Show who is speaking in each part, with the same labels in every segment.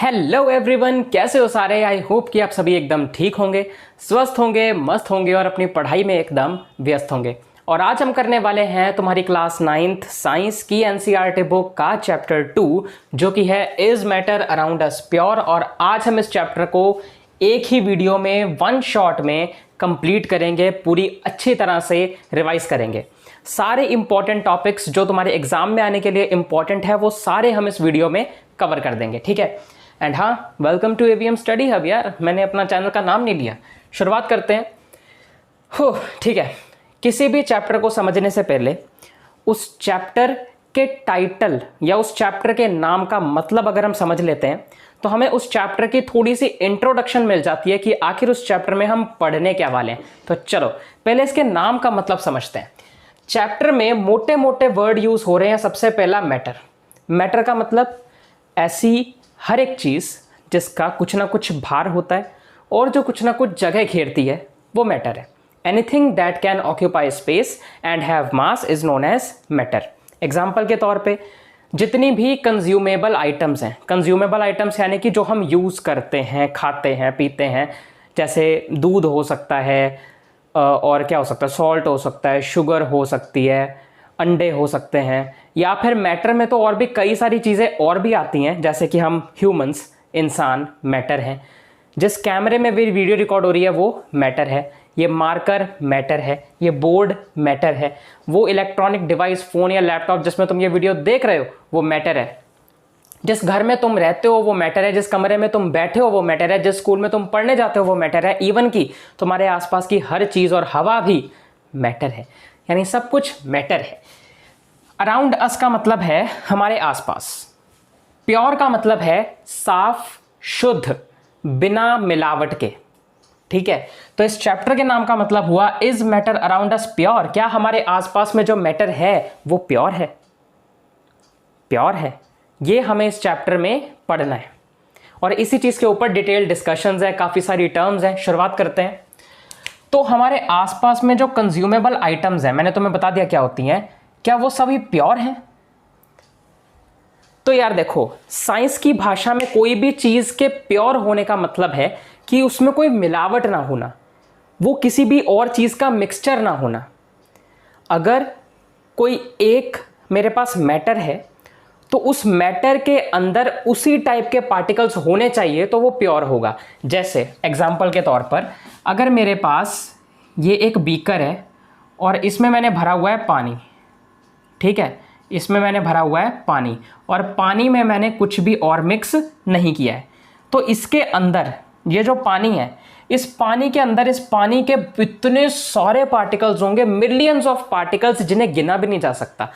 Speaker 1: Hello everyone, कैसे हो सारे। आई होप कि आप सभी एकदम ठीक होंगे, स्वस्थ होंगे, मस्त होंगे और अपनी पढ़ाई में एकदम व्यस्त होंगे। और आज हम करने वाले हैं तुम्हारी क्लास 9th साइंस की एनसीईआरटी बुक का चैप्टर 2 जो कि है is matter around us pure. और आज हम इस चैप्टर को एक ही वीडियो में वन शॉट में कंप्लीट करेंगे, पूरी अच्छी तरह से रिवाइज करेंगे। सारे इंपॉर्टेंट टॉपिक्स जो तुम्हारे एग्जाम में आने के लिए इंपॉर्टेंट है वो सारे हम इस वीडियो में कवर कर देंगे, ठीक है। एंड हाँ, welcome to AVM study hub. यार, मैंने अपना चैनल का नाम नहीं लिया। शुरुआत करते हैं। हो ठीक है। किसी भी चैप्टर को समझने से पहले उस चैप्टर के टाइटल या उस चैप्टर के नाम का मतलब अगर हम समझ लेते हैं तो हमें उस चैप्टर की थोड़ी सी इंट्रोडक्शन मिल जाती है कि आखिर उस चैप्टर में हम पढ़ने क्या वाले हैं। तो चलो पहले इसके नाम का मतलब समझते हैं। चैप्टर में मोटे मोटे वर्ड यूज हो रहे हैं। सबसे पहला मैटर। मैटर का मतलब ऐसी हर एक चीज़ जिसका कुछ ना कुछ भार होता है और जो कुछ ना कुछ जगह घेरती है वो मैटर है। Anything that can occupy space and have mass is known as matter. Example के तौर पे जितनी भी कंज्यूमेबल आइटम्स हैं, कंज्यूमेबल आइटम्स यानी कि जो हम यूज़ करते हैं, खाते हैं, पीते हैं, जैसे दूध हो सकता है और क्या हो सकता है, सॉल्ट हो सकता है, शुगर हो सकती है, अंडे हो सकते हैं, या फिर मैटर में तो और भी कई सारी चीज़ें और भी आती हैं, जैसे कि हम ह्यूमंस, इंसान मैटर हैं। जिस कैमरे में भी वीडियो रिकॉर्ड हो रही है वो मैटर है। ये मार्कर मैटर है, ये बोर्ड मैटर है, वो इलेक्ट्रॉनिक डिवाइस फ़ोन या लैपटॉप जिसमें तुम ये वीडियो देख रहे हो वो मैटर है, जिस घर में तुम रहते हो वो मैटर है, जिस कमरे में तुम बैठे हो वो मैटर है, जिस स्कूल में तुम पढ़ने जाते हो वो मैटर है, इवन कि तुम्हारे आसपास की हर चीज़ और हवा भी मैटर है। यानी सब कुछ मैटर है। अराउंड अस का मतलब है हमारे आसपास। प्योर का मतलब है साफ, शुद्ध, बिना मिलावट के, ठीक है। तो इस चैप्टर के नाम का मतलब हुआ is matter around us pure. क्या हमारे आसपास में जो मैटर है वो प्योर है? प्योर है, ये हमें इस चैप्टर में पढ़ना है। और इसी चीज के ऊपर डिटेल डिस्कशंस है, काफी सारी टर्म्स हैं। शुरुआत करते हैं। तो हमारे आसपास में जो कंज्यूमेबल आइटम्स हैं, मैंने तुम्हें बता दिया क्या होती हैं, क्या वो सभी प्योर हैं? तो यार देखो, साइंस की भाषा में कोई भी चीज के प्योर होने का मतलब है कि उसमें कोई मिलावट ना होना, वो किसी भी और चीज का मिक्सचर ना होना। अगर कोई एक मेरे पास मैटर है तो उस मैटर के अंदर उसी टाइप के पार्टिकल्स होने चाहिए तो वो प्योर होगा। जैसे एग्जाम्पल के तौर पर अगर मेरे पास ये एक बीकर है और इसमें मैंने भरा हुआ है पानी, ठीक है, इसमें मैंने भरा हुआ है पानी और पानी में मैंने कुछ भी और मिक्स नहीं किया है, तो इसके अंदर ये जो पानी है, इस पानी के अंदर इस पानी के इतने सारे पार्टिकल्स होंगे, मिलियंस ऑफ पार्टिकल्स जिन्हें गिना भी नहीं जा सकता।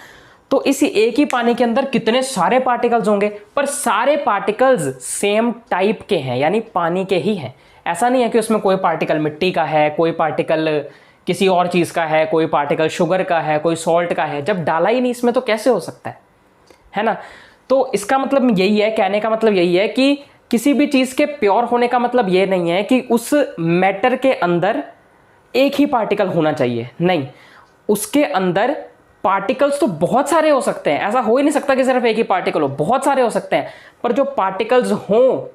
Speaker 1: तो इसी एक ही पानी के अंदर कितने सारे पार्टिकल्स होंगे, पर सारे पार्टिकल्स सेम टाइप के हैं, यानी पानी के ही हैं। ऐसा नहीं है कि उसमें कोई पार्टिकल मिट्टी का है, कोई पार्टिकल किसी और चीज़ का है, कोई पार्टिकल शुगर का है, कोई सॉल्ट का है। जब डाला ही नहीं इसमें तो कैसे हो सकता है ना। तो इसका मतलब यही है, कहने का मतलब यही है कि किसी भी चीज़ के प्योर होने का मतलब ये नहीं है कि उस मैटर के अंदर एक ही पार्टिकल होना चाहिए, नहीं, उसके अंदर पार्टिकल्स तो बहुत सारे हो सकते हैं। ऐसा हो ही नहीं सकता कि सिर्फ एक ही पार्टिकल हो, बहुत सारे हो सकते हैं, पर जो पार्टिकल्स हों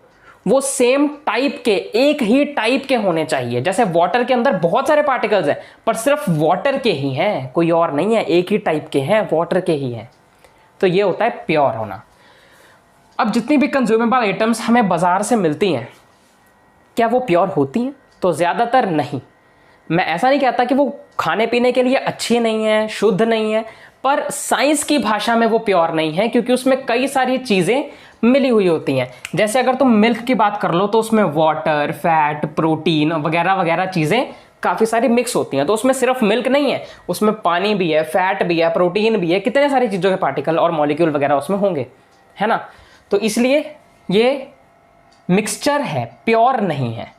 Speaker 1: वो सेम टाइप के, एक ही टाइप के होने चाहिए। जैसे वाटर के अंदर बहुत सारे पार्टिकल्स हैं पर सिर्फ वाटर के ही हैं, कोई और नहीं है, एक ही टाइप के हैं, वाटर के ही हैं। तो ये होता है प्योर होना। अब जितनी भी कंज्यूमेबल आइटम्स हमें बाजार से मिलती हैं, क्या वो प्योर होती हैं? तो ज़्यादातर नहीं। मैं ऐसा नहीं कहता कि वो खाने पीने के लिए अच्छी नहीं है, शुद्ध नहीं है, पर साइंस की भाषा में वो प्योर नहीं है क्योंकि उसमें कई सारी चीज़ें मिली हुई होती हैं। जैसे अगर तुम मिल्क की बात कर लो तो उसमें वाटर, फैट, प्रोटीन वगैरह वगैरह चीज़ें काफ़ी सारी मिक्स होती हैं। तो उसमें सिर्फ मिल्क नहीं है, उसमें पानी भी है, फैट भी है, प्रोटीन भी है, कितने सारी चीज़ों के पार्टिकल और मॉलिक्यूल वगैरह उसमें होंगे, है ना। तो इसलिए ये मिक्सचर है, प्योर नहीं है।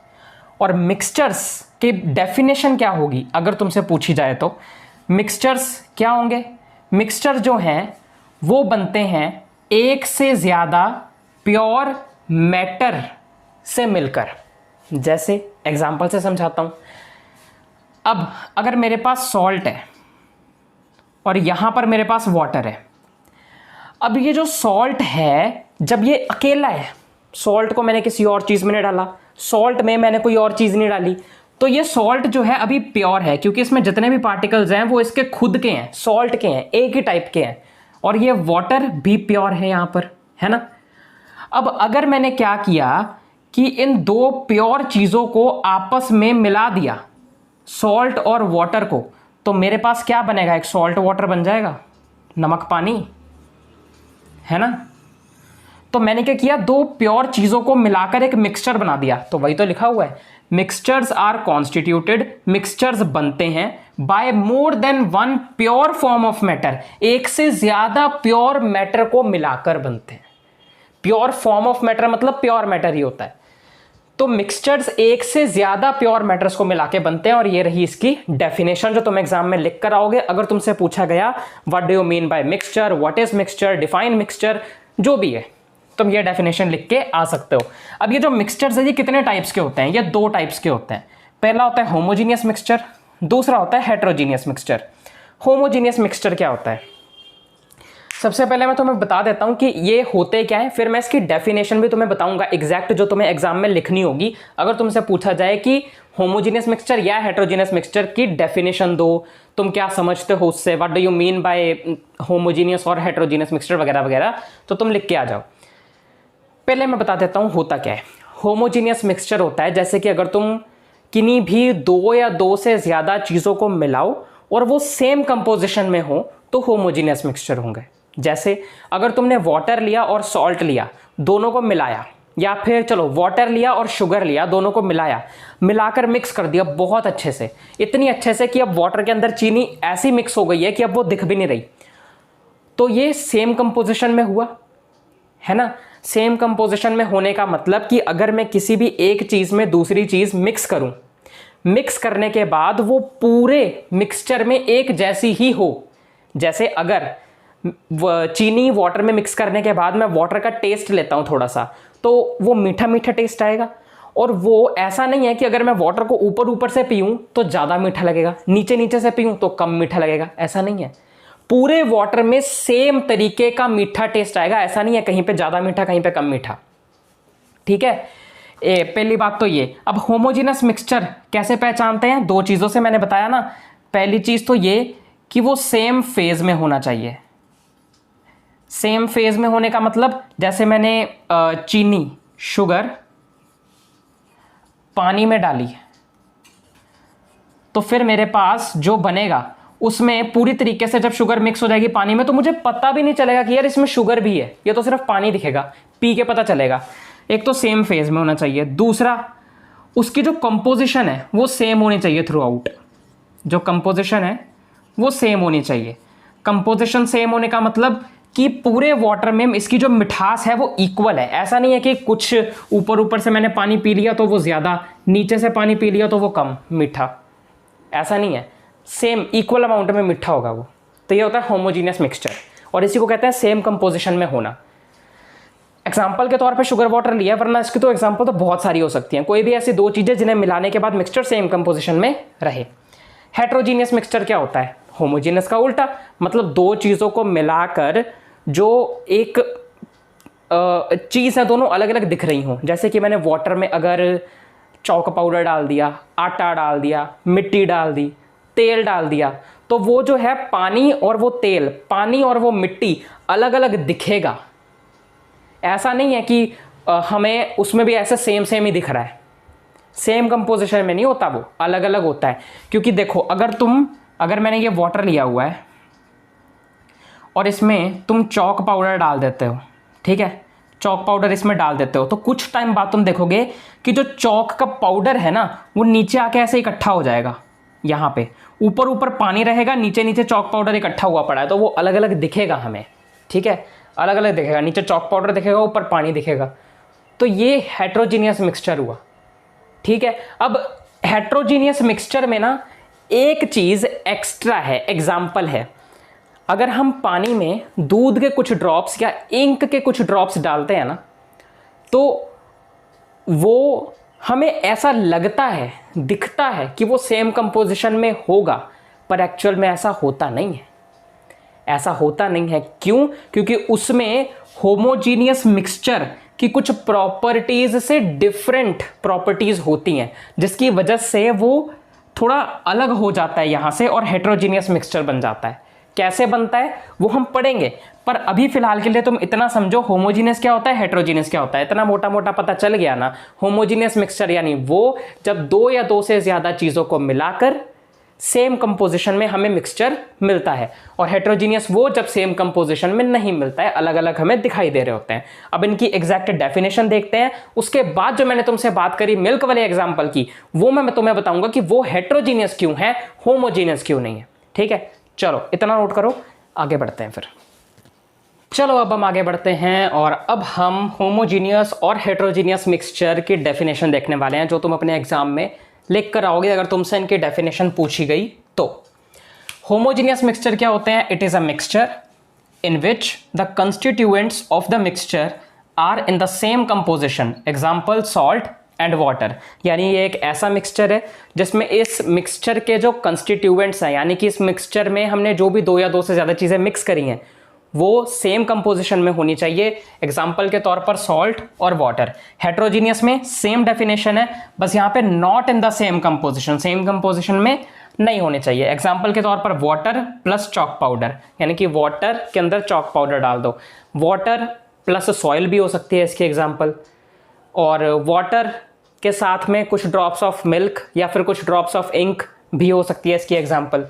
Speaker 1: और मिक्सचर्स की डेफिनेशन क्या होगी अगर तुमसे पूछी जाए तो मिक्सचर्स क्या होंगे? मिक्सचर जो हैं वो बनते हैं एक से ज़्यादा प्योर मैटर से मिलकर। जैसे एग्जांपल से समझाता हूँ। अब अगर मेरे पास सॉल्ट है और यहाँ पर मेरे पास वाटर है, अब ये जो सॉल्ट है जब ये अकेला है सॉल्ट को मैंने किसी और चीज़ में नहीं डाला, सॉल्ट में मैंने कोई और चीज़ नहीं डाली, तो ये सॉल्ट जो है अभी प्योर है, क्योंकि इसमें जितने भी पार्टिकल्स हैं वो इसके खुद के हैं, सॉल्ट के हैं, एक ही टाइप के हैं। और ये वाटर भी प्योर है यहाँ पर, है ना। अब अगर मैंने क्या किया कि इन दो प्योर चीज़ों को आपस में मिला दिया, सॉल्ट और वाटर को, तो मेरे पास क्या बनेगा, एक सॉल्ट वाटर बन जाएगा, नमक पानी, है ना। तो मैंने क्या किया, दो प्योर चीज़ों को मिलाकर एक मिक्सचर बना दिया। तो वही तो लिखा हुआ है, मिक्सचर्स आर कॉन्स्टिट्यूटेड, मिक्सचर्स बनते हैं by more than one pure form of matter, एक से ज्यादा प्योर मैटर को मिलाकर बनते हैं। प्योर फॉर्म ऑफ मैटर मतलब प्योर मैटर ही होता है। तो मिक्सचर्स एक से ज्यादा प्योर मैटर्स को मिला के बनते हैं। और ये रही इसकी डेफिनेशन जो तुम एग्जाम में लिख कर आओगे। अगर तुमसे पूछा गया what do you mean by mixture, what is mixture, define mixture, जो भी है, तुम ये डेफिनेशन लिख के आ सकते हो। अब ये जो मिक्सचर्स है ये कितने टाइप्स के होते हैं, ये दो टाइप्स के होते हैं। पहला होता है होमोजीनियस मिक्सचर, दूसरा होता है हेट्रोजीनियस मिक्सचर। होमोजीनियस मिक्सचर क्या होता है, सबसे पहले मैं तुम्हें बता देता हूं कि ये होते क्या है, फिर मैं इसकी डेफिनेशन भी तुम्हें बताऊंगा एग्जैक्ट, जो तुम्हें एग्जाम में लिखनी होगी। अगर तुमसे पूछा जाए कि होमोजीनियस मिक्सचर या हेट्रोजीनियस मिक्सचर की डेफिनेशन दो, तुम क्या समझते हो उससे, what do you mean by homogeneous और हेट्रोजीनियस मिक्सचर वगैरह वगैरह, तो तुम लिख के आ जाओ। पहले मैं बता देता हूं होता क्या है। होमोजीनियस मिक्सचर होता है जैसे कि अगर तुम किन्हीं भी दो या दो से ज़्यादा चीज़ों को मिलाओ और वो सेम कंपोजिशन में हो तो होमोजीनियस मिक्सचर होंगे। जैसे अगर तुमने वाटर लिया और सॉल्ट लिया, दोनों को मिलाया, या फिर चलो वाटर लिया और शुगर लिया, दोनों को मिलाया, मिलाकर मिक्स कर दिया बहुत अच्छे से, इतनी अच्छे से कि अब वाटर के अंदर चीनी ऐसी मिक्स हो गई है कि अब वो दिख भी नहीं रही, तो ये सेम कंपोजिशन में हुआ, है ना। सेम कंपोजिशन में होने का मतलब कि अगर मैं किसी भी एक चीज़ में दूसरी चीज़ मिक्स करूं, मिक्स करने के बाद वो पूरे मिक्सचर में एक जैसी ही हो। जैसे अगर चीनी वाटर में मिक्स करने के बाद मैं वाटर का टेस्ट लेता हूं थोड़ा सा, तो वो मीठा मीठा टेस्ट आएगा। और वो ऐसा नहीं है कि अगर मैं वाटर को ऊपर ऊपर से पीऊं तो ज़्यादा मीठा लगेगा, नीचे नीचे से पीऊं तो कम मीठा लगेगा, ऐसा नहीं है। पूरे वाटर में सेम तरीके का मीठा टेस्ट आएगा, ऐसा नहीं है कहीं पे ज़्यादा मीठा कहीं पे कम मीठा, ठीक है। पहली बात तो ये। अब होमोजीनस मिक्सचर कैसे पहचानते हैं, दो चीज़ों से मैंने बताया ना। पहली चीज़ तो ये कि वो सेम फेज में होना चाहिए। सेम फेज में होने का मतलब जैसे मैंने चीनी, शुगर पानी में डाली, तो फिर मेरे पास जो बनेगा उसमें पूरी तरीके से जब शुगर मिक्स हो जाएगी पानी में, तो मुझे पता भी नहीं चलेगा कि यार इसमें शुगर भी है, ये तो सिर्फ पानी दिखेगा, पी के पता चलेगा। एक तो सेम फेज में होना चाहिए, दूसरा उसकी जो कंपोजिशन है वो सेम होनी चाहिए थ्रू आउट। जो कंपोजिशन है वो सेम होनी चाहिए। कंपोजिशन सेम होने का मतलब कि पूरे वाटर में इसकी जो मिठास है वो इक्वल है। ऐसा नहीं है कि कुछ ऊपर ऊपर से मैंने पानी पी लिया तो वो ज़्यादा, नीचे से पानी पी लिया तो वो कम मीठा, ऐसा नहीं है। सेम इक्वल अमाउंट में मीठा होगा वो। तो ये होता है होमोजीनियस मिक्सचर, और इसी को कहते हैं सेम कंपोजिशन में होना। एग्जाम्पल के तौर पे शुगर वाटर लिया, वरना इसकी तो एग्जाम्पल तो बहुत सारी हो सकती हैं। कोई भी ऐसी दो चीज़ें जिन्हें मिलाने के बाद मिक्सचर सेम कंपोजिशन में रहे। हेट्रोजीनियस मिक्सचर क्या होता है, होमोजीनियस का उल्टा, मतलब दो चीज़ों को मिलाकर जो एक चीज़ है दोनों अलग अलग दिख रही हों। जैसे कि मैंने वाटर में अगर चौक पाउडर डाल दिया, आटा डाल दिया, मिट्टी डाल दी, तेल डाल दिया, तो वो जो है पानी और वो तेल, पानी और वो मिट्टी अलग अलग दिखेगा। ऐसा नहीं है कि हमें उसमें भी ऐसे सेम सेम ही दिख रहा है, सेम कंपोजिशन में नहीं होता, वो अलग अलग होता है। क्योंकि देखो अगर मैंने ये वाटर लिया हुआ है और इसमें तुम चौक पाउडर डाल देते हो, ठीक है, चौक पाउडर इसमें डाल देते हो, तो कुछ टाइम बाद तुम देखोगे कि जो चौक का पाउडर है ना वो नीचे आके ऐसे इकट्ठा हो जाएगा। यहाँ पे ऊपर ऊपर पानी रहेगा, नीचे नीचे चौक पाउडर इकट्ठा हुआ पड़ा है, तो वो अलग अलग दिखेगा हमें, ठीक है, अलग अलग दिखेगा। नीचे चौक पाउडर दिखेगा, ऊपर पानी दिखेगा। तो ये हेट्रोजीनियस मिक्सचर हुआ, ठीक है। अब हेट्रोजीनियस मिक्सचर में ना एक चीज़ एक्स्ट्रा है, एग्जाम्पल है, अगर हम पानी में दूध के कुछ ड्रॉप्स या इंक के कुछ ड्रॉप्स डालते हैं ना, तो वो हमें ऐसा लगता है, दिखता है कि वो सेम कंपोजिशन में होगा, पर एक्चुअल में ऐसा होता नहीं है। ऐसा होता नहीं है, क्यों? क्योंकि उसमें होमोजीनियस मिक्सचर कि कुछ प्रॉपर्टीज से डिफरेंट प्रॉपर्टीज होती हैं जिसकी वजह से वो थोड़ा अलग हो जाता है यहाँ से और हेट्रोजीनियस मिक्सचर बन जाता है। कैसे बनता है वो हम पढ़ेंगे, पर अभी फिलहाल के लिए तुम इतना समझो होमोजीनियस क्या होता है, हेट्रोजीनियस क्या होता है, इतना मोटा मोटा पता चल गया ना। होमोजीनियस मिक्सचर यानी वो जब दो या दो से ज़्यादा चीज़ों को मिलाकर सेम कंपोजिशन में हमें मिक्सचर मिलता है, और हेट्रोजीनियस वो जब सेम कंपोजिशन में नहीं मिलता है, अलग अलग हमें दिखाई दे रहे होते हैं। अब इनकी एग्जैक्ट डेफिनेशन देखते हैं, उसके बाद जो मैंने तुमसे बात करी मिल्क वाले एग्जांपल की, वो मैं तुम्हें बताऊंगा कि वो हेट्रोजीनियस क्यों है, होमोजीनियस क्यों नहीं है। ठीक है, चलो इतना नोट करो, आगे बढ़ते हैं फिर। चलो अब हम आगे बढ़ते हैं और अब हम होमोजीनियस और हेट्रोजीनियस मिक्सचर की डेफिनेशन देखने वाले हैं, जो तुम अपने एग्जाम में लिख कर आओगे अगर तुमसे इनकी डेफिनेशन पूछी गई तो। होमोजीनियस मिक्सचर क्या होते हैं? It is a mixture in which the constituents of the mixture are in the same composition, example salt and water. यानी ये एक ऐसा मिक्सचर है जिसमें इस मिक्सचर के जो कंस्टिट्यूएंट्स हैं, यानी कि इस मिक्सचर में हमने जो भी दो या दो से ज़्यादा चीज़ें मिक्स करी हैं वो सेम कंपोजिशन में होनी चाहिए। एग्जाम्पल के तौर पर सॉल्ट और वाटर। हेट्रोजीनियस में सेम डेफिनेशन है, बस यहाँ पे not in the same composition, same composition में नहीं होने चाहिए। एग्जाम्पल के तौर पर वाटर प्लस चॉक पाउडर, यानी कि वाटर के अंदर चॉक पाउडर डाल दो। वाटर प्लस सॉइल भी हो सकती है इसकी एग्जाम्पल, और वाटर के साथ में कुछ ड्रॉप्स ऑफ मिल्क या फिर कुछ ड्रॉप्स ऑफ इंक भी हो सकती है इसकी एग्जाम्पल।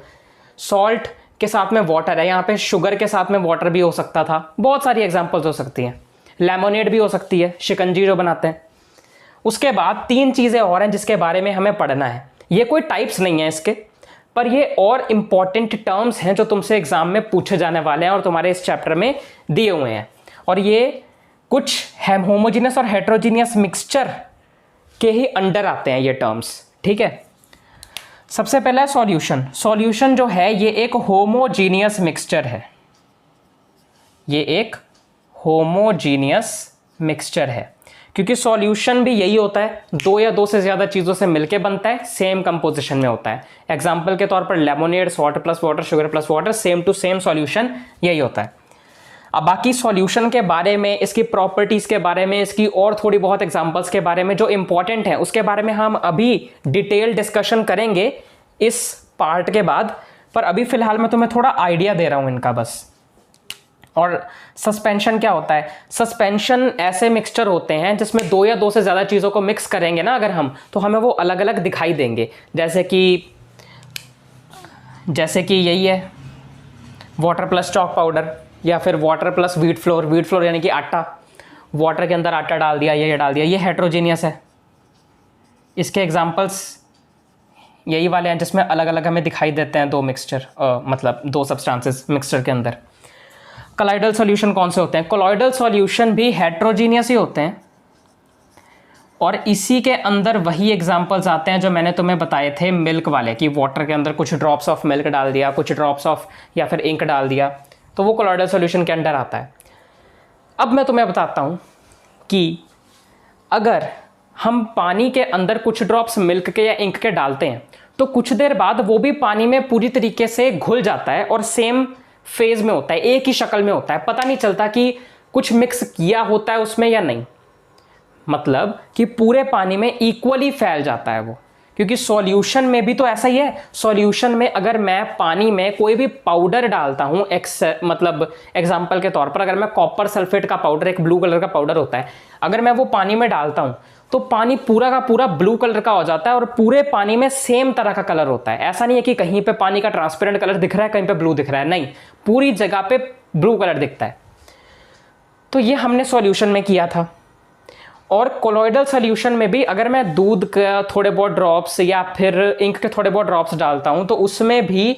Speaker 1: सॉल्ट के साथ में वाटर है, यहाँ पे शुगर के साथ में वाटर भी हो सकता था। बहुत सारी एग्जांपल्स हो सकती हैं। लेमोनेड भी हो सकती है, शिकंजी जो बनाते हैं। उसके बाद तीन चीज़ें और हैं जिसके बारे में हमें पढ़ना है। ये कोई टाइप्स नहीं है इसके, पर ये और इम्पॉर्टेंट टर्म्स हैं जो तुमसे एग्जाम में पूछे जाने वाले हैं और तुम्हारे इस चैप्टर में दिए हुए हैं। और ये कुछ होमोजीनियस और हेट्रोजीनियस मिक्सचर के ही अंडर आते हैं ये टर्म्स। ठीक है, सबसे पहला सॉल्यूशन। सॉल्यूशन जो है ये एक होमोजीनियस मिक्सचर है, ये एक होमोजीनियस मिक्सचर है, क्योंकि सॉल्यूशन भी यही होता है, दो या दो से ज़्यादा चीज़ों से मिलके बनता है, सेम कंपोजिशन में होता है। एग्जाम्पल के तौर पर lemonade, salt plus water, sugar plus water, same to same solution यही होता है। अब बाकी सॉल्यूशन के बारे में, इसकी प्रॉपर्टीज़ के बारे में, इसकी और थोड़ी बहुत एग्जांपल्स के बारे में जो इंपॉर्टेंट है उसके बारे में हम अभी डिटेल डिस्कशन करेंगे इस पार्ट के बाद, पर अभी फिलहाल मैं तुम्हें थोड़ा आइडिया दे रहा हूं इनका बस। और सस्पेंशन क्या होता है? सस्पेंशन ऐसे मिक्सचर होते हैं जिसमें दो या दो से ज़्यादा चीज़ों को मिक्स करेंगे ना अगर हम, तो हमें वो अलग अलग दिखाई देंगे। जैसे कि यही है वाटर प्लस चॉक पाउडर, या फिर water plus wheat flour. Wheat flour यानी कि आटा, वाटर के अंदर आटा डाल दिया, ये डाल दिया, ये हेट्रोजीनियस है। इसके एग्जांपल्स यही वाले हैं जिसमें अलग अलग हमें दिखाई देते हैं दो मिक्सचर, मतलब दो सब्सटेंसेस मिक्सचर के अंदर। कोलॉइडल सॉल्यूशन कौन से होते हैं? कोलॉइडल सॉल्यूशन भी हेट्रोजीनियस ही होते हैं, और इसी के अंदर वही एग्जांपल्स आते हैं जो मैंने तुम्हें बताए थे मिल्क वाले, कि वाटर के अंदर कुछ ड्रॉप्स ऑफ मिल्क डाल दिया, कुछ ड्रॉप्स ऑफ या फिर इंक डाल दिया, तो वो कोलॉइडल सॉल्यूशन के अंडर आता है। अब मैं तुम्हें बताता हूँ कि अगर हम पानी के अंदर कुछ ड्रॉप्स मिल्क के या इंक के डालते हैं तो कुछ देर बाद वो भी पानी में पूरी तरीके से घुल जाता है और सेम फेज में होता है, एक ही शक्ल में होता है, पता नहीं चलता कि कुछ मिक्स किया होता है उसमें या नहीं। मतलब कि पूरे पानी में इक्वली फैल जाता है वो, क्योंकि सॉल्यूशन में भी तो ऐसा ही है। सॉल्यूशन में अगर मैं पानी में कोई भी पाउडर डालता हूँ, मतलब एग्जांपल के तौर पर अगर मैं कॉपर सल्फेट का पाउडर, एक ब्लू कलर का पाउडर होता है, अगर मैं वो पानी में डालता हूँ तो पानी पूरा का पूरा ब्लू कलर का हो जाता है और पूरे पानी में सेम तरह का कलर होता है। ऐसा नहीं है कि कहीं पे पानी का ट्रांसपेरेंट कलर दिख रहा है, कहीं पे ब्लू दिख रहा है, नहीं, पूरी जगह पे ब्लू कलर दिखता है। तो ये हमने सॉल्यूशन में किया था। और कोलॉइडल सॉल्यूशन में भी अगर मैं दूध का थोड़े बहुत ड्रॉप्स या फिर इंक के थोड़े बहुत ड्रॉप्स डालता हूं तो उसमें भी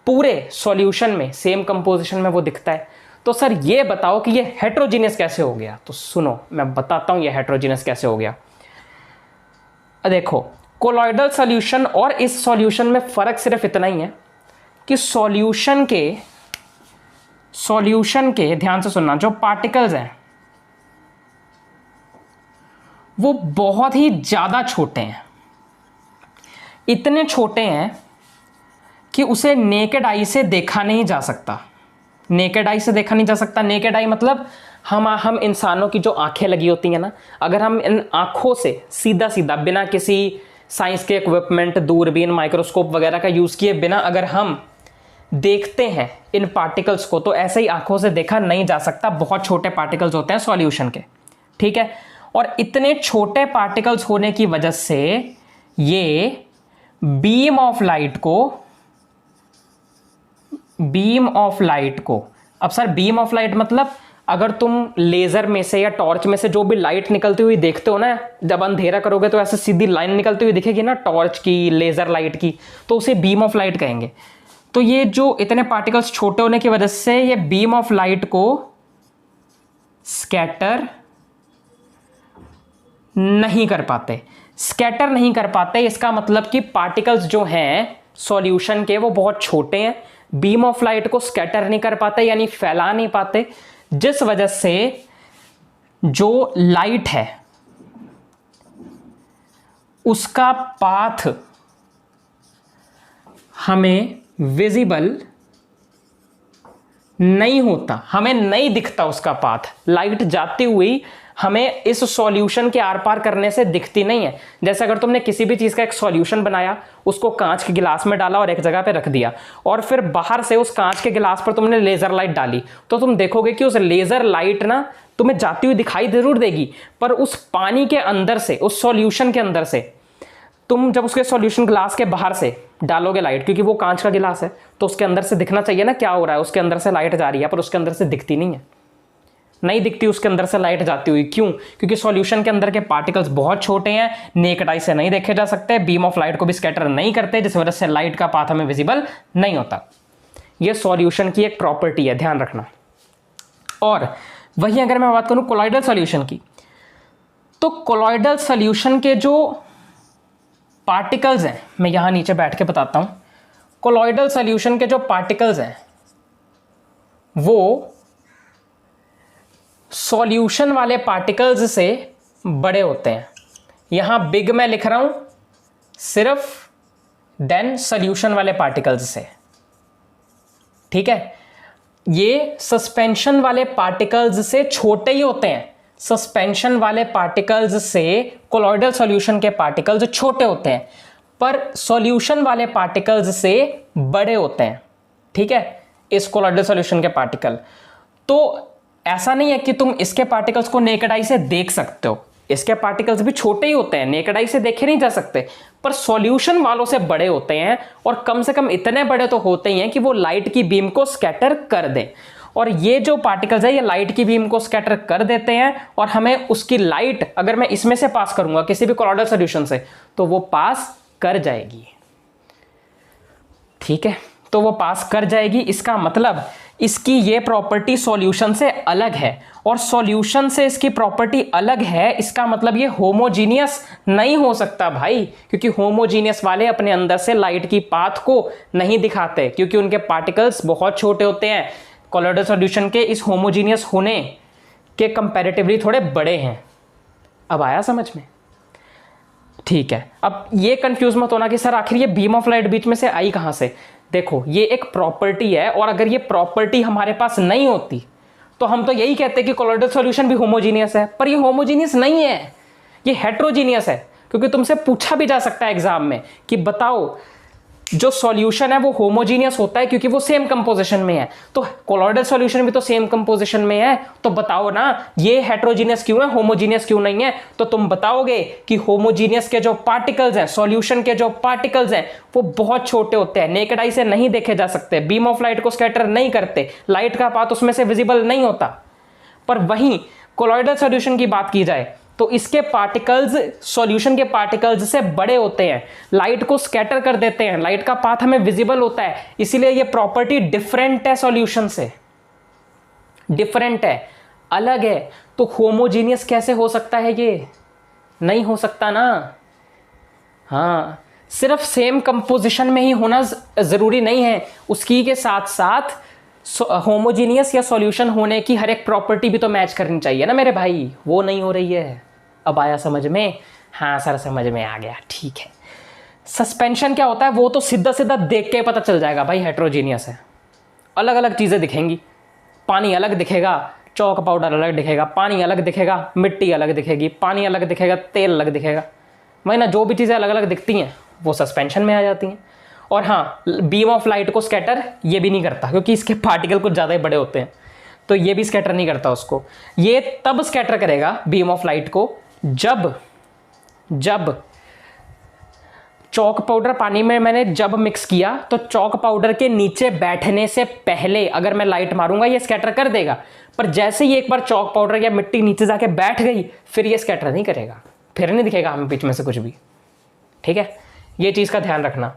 Speaker 1: पूरे सॉल्यूशन में सेम कंपोजिशन में वो दिखता है। तो सर ये बताओ कि ये हेट्रोजीनियस कैसे हो गया? तो सुनो मैं बताता हूं ये हेट्रोजीनियस कैसे हो गया। देखो, कोलॉइडल सॉल्यूशन और इस सॉल्यूशन में फर्क सिर्फ इतना ही है कि सॉल्यूशन के ध्यान से सुनना, जो पार्टिकल्स हैं वो बहुत ही ज़्यादा छोटे हैं, इतने छोटे हैं कि उसे नेकेड आई से देखा नहीं जा सकता। नेकेड आई से देखा नहीं जा सकता। नेकेड आई मतलब हम इंसानों की जो आंखें लगी होती हैं ना, अगर हम इन आंखों से सीधा सीधा बिना किसी साइंस के इक्विपमेंट, दूरबीन, माइक्रोस्कोप वगैरह का यूज़ किए बिना अगर हम देखते हैं इन पार्टिकल्स को, तो ऐसे ही आंखों से देखा नहीं जा सकता। बहुत छोटे पार्टिकल्स होते हैं सॉल्यूशन के, ठीक है। और इतने छोटे पार्टिकल्स होने की वजह से ये बीम ऑफ लाइट को, अब सर बीम ऑफ लाइट मतलब अगर तुम लेजर में से या टॉर्च में से जो भी लाइट निकलती हुई देखते हो ना, जब अंधेरा करोगे तो ऐसे सीधी लाइन निकलती हुई दिखेगी ना टॉर्च की, लेजर लाइट की, तो उसे बीम ऑफ लाइट कहेंगे। तो ये जो इतने पार्टिकल्स छोटे होने की वजह से ये बीम ऑफ लाइट को स्कैटर नहीं कर पाते। इसका मतलब कि पार्टिकल्स जो हैं सॉल्यूशन के वो बहुत छोटे हैं, बीम ऑफ लाइट को स्कैटर नहीं कर पाते, यानी फैला नहीं पाते, जिस वजह से जो लाइट है उसका पाथ हमें विजिबल नहीं होता, हमें नहीं दिखता उसका पाथ। लाइट जाती हुई हमें इस सॉल्यूशन के आर पार करने से दिखती नहीं है। जैसे अगर तुमने किसी भी चीज़ का एक सॉल्यूशन बनाया, उसको कांच के गिलास में डाला और एक जगह पे रख दिया, और फिर बाहर से उस कांच के गिलास पर तुमने लेज़र लाइट डाली, तो तुम देखोगे कि उस लेज़र लाइट ना तुम्हें जाती हुई दिखाई जरूर देगी, पर उस पानी के अंदर से, उस सॉल्यूशन के अंदर से, तुम जब उसके सॉल्यूशन ग्लास के बाहर से डालोगे लाइट, क्योंकि वो कांच का गिलास है तो उसके अंदर से दिखना चाहिए ना क्या हो रहा है, उसके अंदर से लाइट जा रही है, पर उसके अंदर से दिखती नहीं दिखती उसके अंदर से लाइट जाती हुई। क्यों? क्योंकि सॉल्यूशन के अंदर के पार्टिकल्स बहुत छोटे हैं, नेकेड आई से नहीं देखे जा सकते, बीम ऑफ लाइट को भी स्कैटर नहीं करते, जिस वजह से लाइट का पाथ हमें विजिबल नहीं होता। यह सॉल्यूशन की एक प्रॉपर्टी है, ध्यान रखना। और वही अगर मैं बात करूं कोलॉइडल सॉल्यूशन की, तो कोलॉइडल सॉल्यूशन के जो पार्टिकल्स हैं, मैं यहां नीचे बैठ के बताता हूं, कोलॉइडल सॉल्यूशन के जो पार्टिकल्स हैं वो सॉल्यूशन वाले पार्टिकल्स से बड़े होते हैं। यहां बिग मैं लिख रहा हूं सिर्फ देन सॉल्यूशन वाले पार्टिकल्स से, ठीक है। ये सस्पेंशन वाले पार्टिकल्स से छोटे ही होते हैं, सस्पेंशन वाले पार्टिकल्स से कोलॉइडल सॉल्यूशन के पार्टिकल्स छोटे होते हैं, पर सॉल्यूशन वाले पार्टिकल्स से बड़े होते हैं, ठीक है, इस कोलॉइडल सॉल्यूशन के पार्टिकल। तो ऐसा नहीं है कि तुम इसके पार्टिकल्स को नेकेड आई से देख सकते हो, इसके पार्टिकल्स भी छोटे ही होते हैं, नेकेड आई से देखे नहीं जा सकते, पर सॉल्यूशन वालों से बड़े होते हैं, और कम से कम इतने बड़े तो होते ही हैं कि वो लाइट की बीम को स्कैटर कर दें। और ये जो पार्टिकल्स है ये लाइट की बीम को स्कैटर कर देते हैं, और हमें उसकी लाइट अगर मैं इसमें से पास करूंगा किसी भी कोलॉइडल सॉल्यूशन से, तो वो पास कर जाएगी, ठीक है, तो वो पास कर जाएगी। इसका मतलब इसकी ये प्रॉपर्टी सॉल्यूशन से अलग है, और सॉल्यूशन से इसकी प्रॉपर्टी अलग है, इसका मतलब ये होमोजीनियस नहीं हो सकता भाई, क्योंकि होमोजीनियस वाले अपने अंदर से लाइट की पाथ को नहीं दिखाते, क्योंकि उनके पार्टिकल्स बहुत छोटे होते हैं। कोलॉइडल सॉल्यूशन के इस होमोजीनियस होने के कंपैरेटिवली थोड़े बड़े हैं। अब आया समझ में? ठीक है। अब ये कंफ्यूज मत होना कि सर आखिर ये बीम ऑफ लाइट बीच में से आई कहां से। देखो ये एक प्रॉपर्टी है, और अगर ये प्रॉपर्टी हमारे पास नहीं होती तो हम तो यही कहते कि कोलॉइडल सॉल्यूशन भी होमोजीनियस है, पर ये होमोजीनियस नहीं है, ये हेट्रोजीनियस है। क्योंकि तुमसे पूछा भी जा सकता है एग्जाम में कि बताओ जो सॉल्यूशन है वो होमोजीनियस होता है क्योंकि वो सेम कंपोजिशन में है, तो कोलॉइडल सॉल्यूशन भी तो सेम कंपोजिशन में है, तो बताओ ना ये हेट्रोजीनियस क्यों है, होमोजीनियस क्यों नहीं है। तो तुम बताओगे कि होमोजीनियस के जो पार्टिकल्स हैं, सॉल्यूशन के जो पार्टिकल्स हैं वो बहुत छोटे होते हैं, नेकेड आई से नहीं देखे जा सकते, बीम ऑफ लाइट को स्कैटर नहीं करते, लाइट का पाथ उसमें से विजिबल नहीं होता। पर वहीं कोलॉइडल सॉल्यूशन की बात की जाए तो इसके पार्टिकल्स सॉल्यूशन के पार्टिकल्स से बड़े होते हैं, लाइट को स्कैटर कर देते हैं, लाइट का पाथ हमें विजिबल होता है, इसीलिए ये प्रॉपर्टी डिफरेंट है, सॉल्यूशन से डिफरेंट है, अलग है। तो होमोजीनियस कैसे हो सकता है? ये नहीं हो सकता ना। हाँ, सिर्फ सेम कंपोजिशन में ही होना जरूरी नहीं है, उसकी के साथ साथ होमोजीनियस या सॉल्यूशन होने की हर एक प्रॉपर्टी भी तो मैच करनी चाहिए ना मेरे भाई, वो नहीं हो रही है। अब आया समझ में? हाँ सर समझ में आ गया, ठीक है। सस्पेंशन क्या होता है वो तो सीधा सीधा देख के पता चल जाएगा भाई, हेट्रोजीनियस है, अलग अलग चीज़ें दिखेंगी, पानी अलग दिखेगा, चौक पाउडर अलग दिखेगा, पानी अलग दिखेगा, मिट्टी अलग दिखेगी, पानी अलग दिखेगा, तेल अलग दिखेगा। वही ना, जो भी चीज़ें अलग अलग दिखती हैं वो सस्पेंशन में आ जाती हैं। और हाँ, बीम ऑफ लाइट को स्कैटर ये भी नहीं करता, क्योंकि इसके पार्टिकल कुछ ज़्यादा ही बड़े होते हैं, तो ये भी स्कैटर नहीं करता उसको। ये तब स्कैटर करेगा बीम ऑफ लाइट को जब चौक पाउडर पानी में मैंने जब मिक्स किया, तो चौक पाउडर के नीचे बैठने से पहले अगर मैं लाइट मारूंगा ये स्कैटर कर देगा, पर जैसे ही एक बार चौक पाउडर या मिट्टी नीचे जाके बैठ गई फिर ये स्कैटर नहीं करेगा, फिर नहीं दिखेगा हमें बीच में से कुछ भी। ठीक है, ये चीज़ का ध्यान रखना।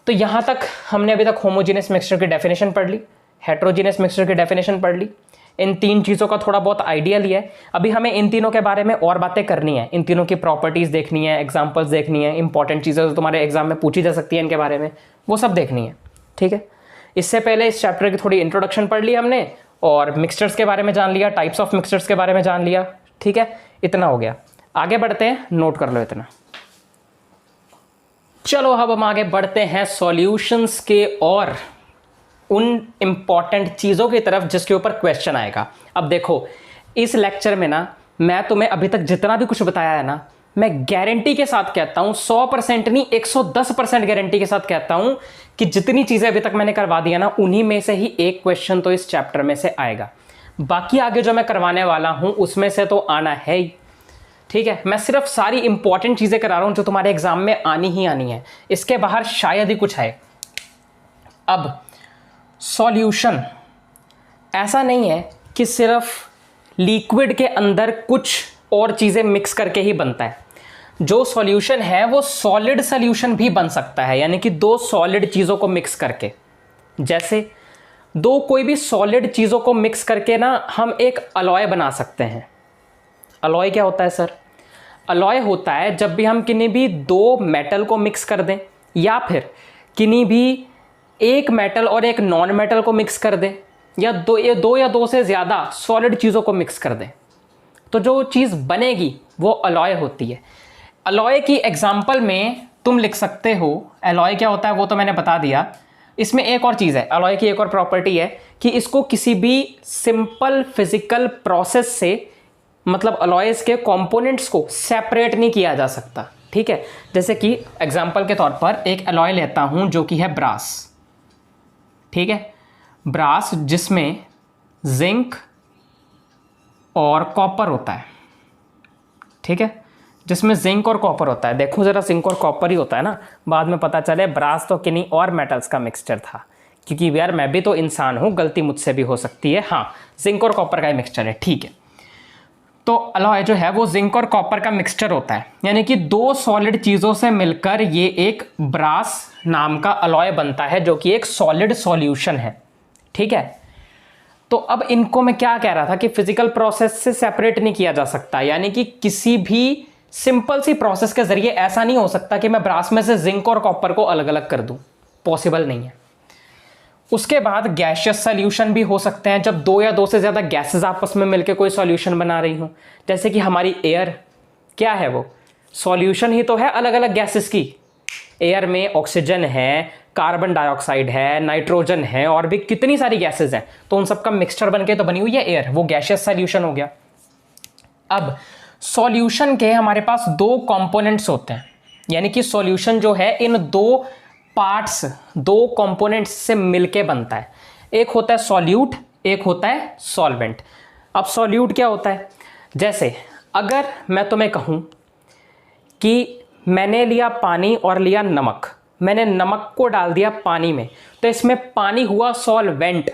Speaker 1: तो यहाँ तक हमने अभी तक होमोजीनियस मिक्सचर की डेफिनेशन पढ़ ली, हेट्रोजीनियस मिक्सचर की डेफिनेशन पढ़ ली, इन तीन चीज़ों का थोड़ा बहुत आइडिया लिया है। अभी हमें इन तीनों के बारे में और बातें करनी है, इन तीनों की प्रॉपर्टीज़ देखनी है, एग्जांपल्स देखनी है, इंपॉर्टेंट चीज़ें जो तुम्हारे एग्जाम में पूछी जा सकती है इनके बारे में, वो सब देखनी है। ठीक है, इससे पहले इस चैप्टर की थोड़ी इंट्रोडक्शन पढ़ ली हमने और मिक्सचर्स के बारे में जान लिया, टाइप्स ऑफ मिक्सचर्स के बारे में जान लिया। ठीक है, इतना हो गया, आगे बढ़ते हैं, नोट कर लो इतना। चलो अब हम आगे बढ़ते हैं सॉल्यूशंस के और उन इंपॉर्टेंट चीज़ों की तरफ जिसके ऊपर क्वेश्चन आएगा। अब देखो, इस लेक्चर में ना मैं तुम्हें अभी तक जितना भी कुछ बताया है ना, मैं गारंटी के साथ कहता हूँ, 100% नहीं 110% गारंटी के साथ कहता हूँ कि जितनी चीज़ें अभी तक मैंने करवा दिया ना, उन्हीं में से ही एक क्वेश्चन तो इस चैप्टर में से आएगा। बाकी आगे जो मैं करवाने वाला हूँ उसमें से तो आना है ही। ठीक है, मैं सिर्फ सारी इंपॉर्टेंट चीज़ें करा रहा हूँ जो तुम्हारे एग्जाम में आनी ही आनी है, इसके बाहर शायद ही कुछ आए। अब सॉल्यूशन ऐसा नहीं है कि सिर्फ लिक्विड के अंदर कुछ और चीज़ें मिक्स करके ही बनता है। जो सॉल्यूशन है वो सॉलिड सॉल्यूशन भी बन सकता है, यानी कि दो सॉलिड चीज़ों को मिक्स करके। जैसे दो कोई भी सॉलिड चीज़ों को मिक्स करके ना हम एक अलॉय बना सकते हैं। अलॉय क्या होता है सर? अलॉय होता है जब भी हम किन्हीं भी दो मेटल को मिक्स कर दें, या फिर किन्हीं भी एक मेटल और एक नॉन मेटल को मिक्स कर दें, या दो या दो से ज़्यादा सॉलिड चीज़ों को मिक्स कर दें, तो जो चीज़ बनेगी वो अलॉय होती है। अलॉय की एग्जांपल में तुम लिख सकते हो, अलॉय क्या होता है वो तो मैंने बता दिया। इसमें एक और चीज़ है, अलॉय की एक और प्रॉपर्टी है कि इसको किसी भी सिंपल फिजिकल प्रोसेस से, मतलब अलॉयज के कंपोनेंट्स को सेपरेट नहीं किया जा सकता। ठीक है, जैसे कि एग्जांपल के तौर पर एक अलॉय लेता हूं जो कि है ब्रास। ठीक है, ब्रास जिसमें जिंक और कॉपर होता है। ठीक है, जिसमें जिंक और कॉपर होता है। देखो जरा, जिंक और कॉपर ही होता है ना, बाद में पता चले ब्रास तो किन्हीं और मेटल्स का मिक्सचर था, क्योंकि यार मैं भी तो इंसान हूं, गलती मुझसे भी हो सकती है। हाँ, जिंक और कॉपर का ही मिक्सचर है। ठीक है, तो अलॉय जो है वो जिंक और कॉपर का मिक्सचर होता है, यानी कि दो सॉलिड चीज़ों से मिलकर ये एक ब्रास नाम का अलॉय बनता है जो कि एक सॉलिड सॉल्यूशन है। ठीक है, तो अब इनको मैं क्या कह रहा था कि फिजिकल प्रोसेस से सेपरेट नहीं किया जा सकता, यानी कि किसी भी सिंपल सी प्रोसेस के जरिए ऐसा नहीं हो सकता कि मैं ब्रास में से जिंक और कॉपर को अलग अलग कर दूं, पॉसिबल नहीं है। उसके बाद गैसियस सॉल्यूशन भी हो सकते हैं, जब दो या दो से ज़्यादा गैसेस आपस में मिलकर कोई सॉल्यूशन बना रही हूँ। जैसे कि हमारी एयर क्या है, वो सॉल्यूशन ही तो है अलग अलग गैसेस की। एयर में ऑक्सीजन है, कार्बन डाइऑक्साइड है, नाइट्रोजन है, और भी कितनी सारी गैसेस हैं, तो उन सबका मिक्सचर बनके तो बनी हुई है एयर, वो गैसियस सॉल्यूशन हो गया। अब सॉल्यूशन के हमारे पास दो कंपोनेंट्स होते हैं, यानी कि सॉल्यूशन जो है इन दो पार्ट्स, दो कंपोनेंट्स से मिलके बनता है। एक होता है सॉल्यूट, एक होता है सॉल्वेंट। अब सॉल्यूट क्या होता है? जैसे अगर मैं तुम्हें कहूँ कि मैंने लिया पानी और लिया नमक, मैंने नमक को डाल दिया पानी में, तो इसमें पानी हुआ सॉल्वेंट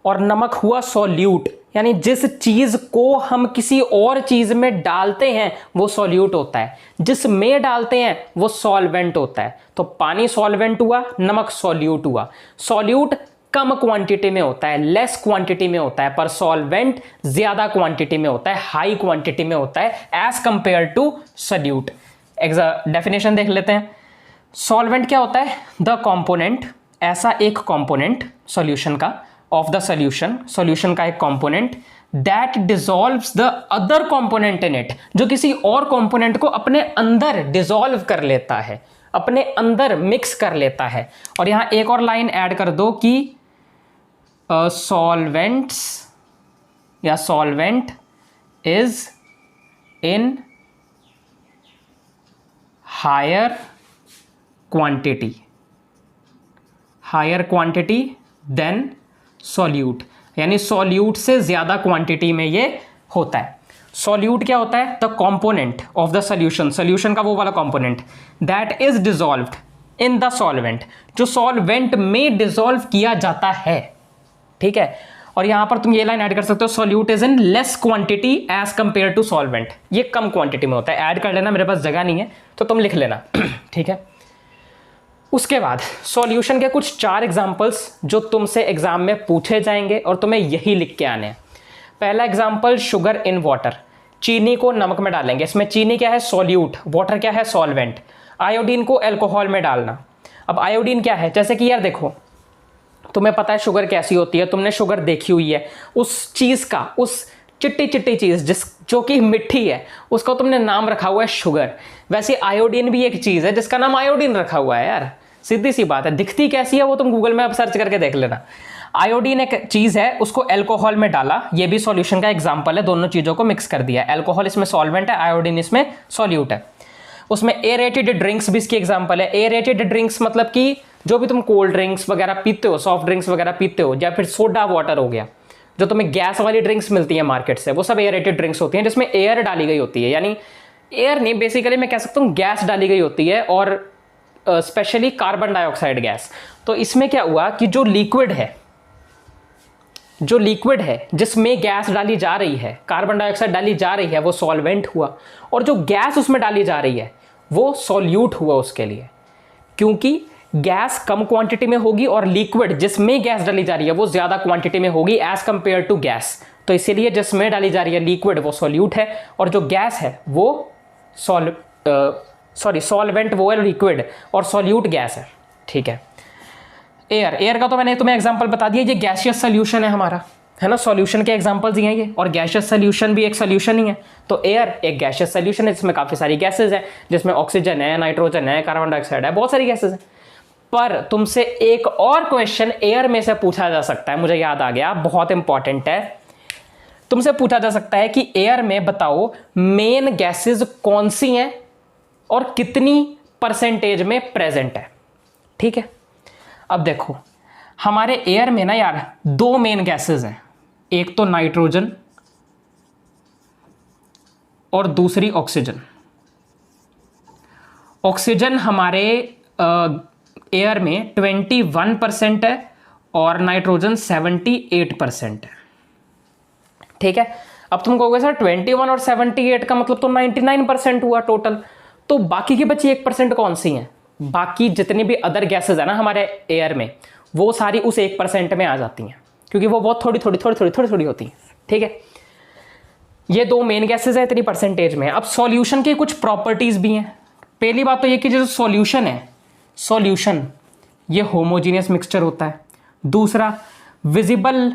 Speaker 1: और नमक हुआ सॉल्यूट। यानी जिस चीज़ को हम किसी और चीज़ में डालते हैं वो सॉल्यूट होता है, जिस में डालते हैं वो सॉल्वेंट होता है। तो पानी सॉल्वेंट हुआ, नमक सॉल्यूट हुआ। सॉल्यूट कम क्वांटिटी में होता है, लेस क्वांटिटी में होता है, पर सॉल्वेंट ज़्यादा क्वांटिटी में होता है, हाई क्वांटिटी में होता है as compare to solute. Definition देख लेते हैं। सॉल्वेंट क्या होता है? द कंपोनेंट, ऐसा एक कंपोनेंट सॉल्यूशन का, ऑफ द सॉल्यूशन, सॉल्यूशन का एक component that dissolves the other component in it, जो किसी और कंपोनेंट को अपने अंदर डिसॉल्व कर लेता है, अपने अंदर मिक्स कर लेता है। और यहां एक और लाइन ऐड कर दो कि सॉल्वेंट्स या solvent is in higher quantity than solute, यानी सॉल्यूट से ज़्यादा क्वांटिटी में ये होता है। सॉल्यूट क्या होता है? The component of the solution, solution का वो वाला component that is dissolved in the solvent, जो सॉल्वेंट में डिजॉल्व किया जाता है। ठीक है, और यहां पर तुम ये लाइन ऐड कर सकते हो, solute is in less quantity as compare to solvent, ये कम क्वांटिटी में होता है। ऐड कर लेना, मेरे पास जगह नहीं है तो तुम लिख लेना। ठीक है, उसके बाद सॉल्यूशन के कुछ 4 एग्जांपल्स जो तुमसे एग्जाम में पूछे जाएंगे और तुम्हें यही लिख के आने हैं। पहला एग्जांपल, शुगर इन वाटर, चीनी को नमक में डालेंगे। इसमें चीनी क्या है? सॉल्यूट, वाटर क्या है? सॉल्वेंट। आयोडीन को अल्कोहल में डालना। अब आयोडीन क्या है? जैसे कि यार देखो, तुम्हें पता है शुगर कैसी होती है, तुमने शुगर देखी हुई है, उस चीज़ का, उस चिट्टी चिट्टी चीज़ जो कि मिट्टी है, उसका तुमने नाम रखा हुआ है शुगर। वैसे आयोडीन भी एक चीज़ है जिसका नाम आयोडीन रखा हुआ है यार, सीधी सी बात है। दिखती कैसी है वो तुम गूगल में अब सर्च करके देख लेना। आयोडीन एक चीज़ है, उसको अल्कोहल में डाला, ये भी सॉल्यूशन का एग्जांपल है, दोनों चीज़ों को मिक्स कर दिया। अल्कोहल इसमें सॉल्वेंट है, आयोडीन इसमें सॉल्यूट है। उसमें एरेटेड ड्रिंक्स भी इसकी एग्जांपल है। एरेटेड ड्रिंक्स मतलब कि जो भी तुम कोल्ड ड्रिंक्स वगैरह पीते हो, सॉफ्ट ड्रिंक्स वगैरह पीते हो, या फिर सोडा वाटर हो गया, जो तुम्हें गैस वाली ड्रिंक्स मिलती है मार्केट से, वो सब एरेटेड ड्रिंक्स होती हैं जिसमें एयर डाली गई होती है, यानी एयर नहीं, बेसिकली मैं कह सकता हूँ गैस डाली गई होती है, और स्पेशली कार्बन डाइऑक्साइड गैस। तो इसमें क्या हुआ कि जो लिक्विड है जिसमें गैस डाली जा रही है, कार्बन डाइऑक्साइड डाली जा रही है, वो सॉल्वेंट हुआ, और जो गैस उसमें डाली जा रही है वो सॉल्यूट हुआ उसके लिए, क्योंकि गैस कम क्वांटिटी में होगी और लिक्विड जिसमें गैस डाली जा रही है वो ज़्यादा क्वांटिटी में होगी एज कंपेयर टू गैस। तो इसीलिए जिसमें डाली जा रही है लिक्विड वो सॉल्यूट है, और जो गैस है वो सॉल्वेंट वो है लिक्विड, और सॉल्यूट गैस है। ठीक है, एयर का तो मैंने तुम्हें एग्जांपल बता दिया, ये गैसियस सोल्यूशन है हमारा, है ना। सॉल्यूशन के एग्जांपल्स ही हैं ये, और गैसियस सोल्यूशन भी एक सोल्यूशन ही है। तो एयर एक गैसियस सोल्यूशन है जिसमें काफ़ी सारी गैसेज हैं, जिसमें ऑक्सीजन है, नाइट्रोजन है, कार्बन डाइऑक्साइड है, बहुत सारी गैसेज हैं। पर तुमसे एक और क्वेश्चन एयर में से पूछा जा सकता है, मुझे याद आ गया, बहुत इंपॉर्टेंट है। तुमसे पूछा जा सकता है कि एयर में बताओ मेन गैसेज कौन सी हैं और कितनी परसेंटेज में प्रेजेंट है। ठीक है, अब देखो हमारे एयर में ना यार 2 मेन गैसेज हैं, एक तो नाइट्रोजन और दूसरी ऑक्सीजन। ऑक्सीजन हमारे एयर में 21% है और नाइट्रोजन 78% है। ठीक है, अब तुम कहोगे सर 21 और 78 का मतलब तो 99% हुआ टोटल, तो बाकी की बची 1% कौन सी हैं? बाकी जितनी भी अदर गैसेज है ना हमारे एयर में, वो सारी उस 1% में आ जाती हैं, क्योंकि वो बहुत थोड़ी थोड़ी होती हैं। ठीक है, ये 2 मेन गैसेज है, इतनी परसेंटेज में। अब सॉल्यूशन की कुछ प्रॉपर्टीज भी हैं। पहली बात तो ये कि जो सॉल्यूशन है, सॉल्यूशन ये होमोजीनियस मिक्सचर होता है। दूसरा, विजिबल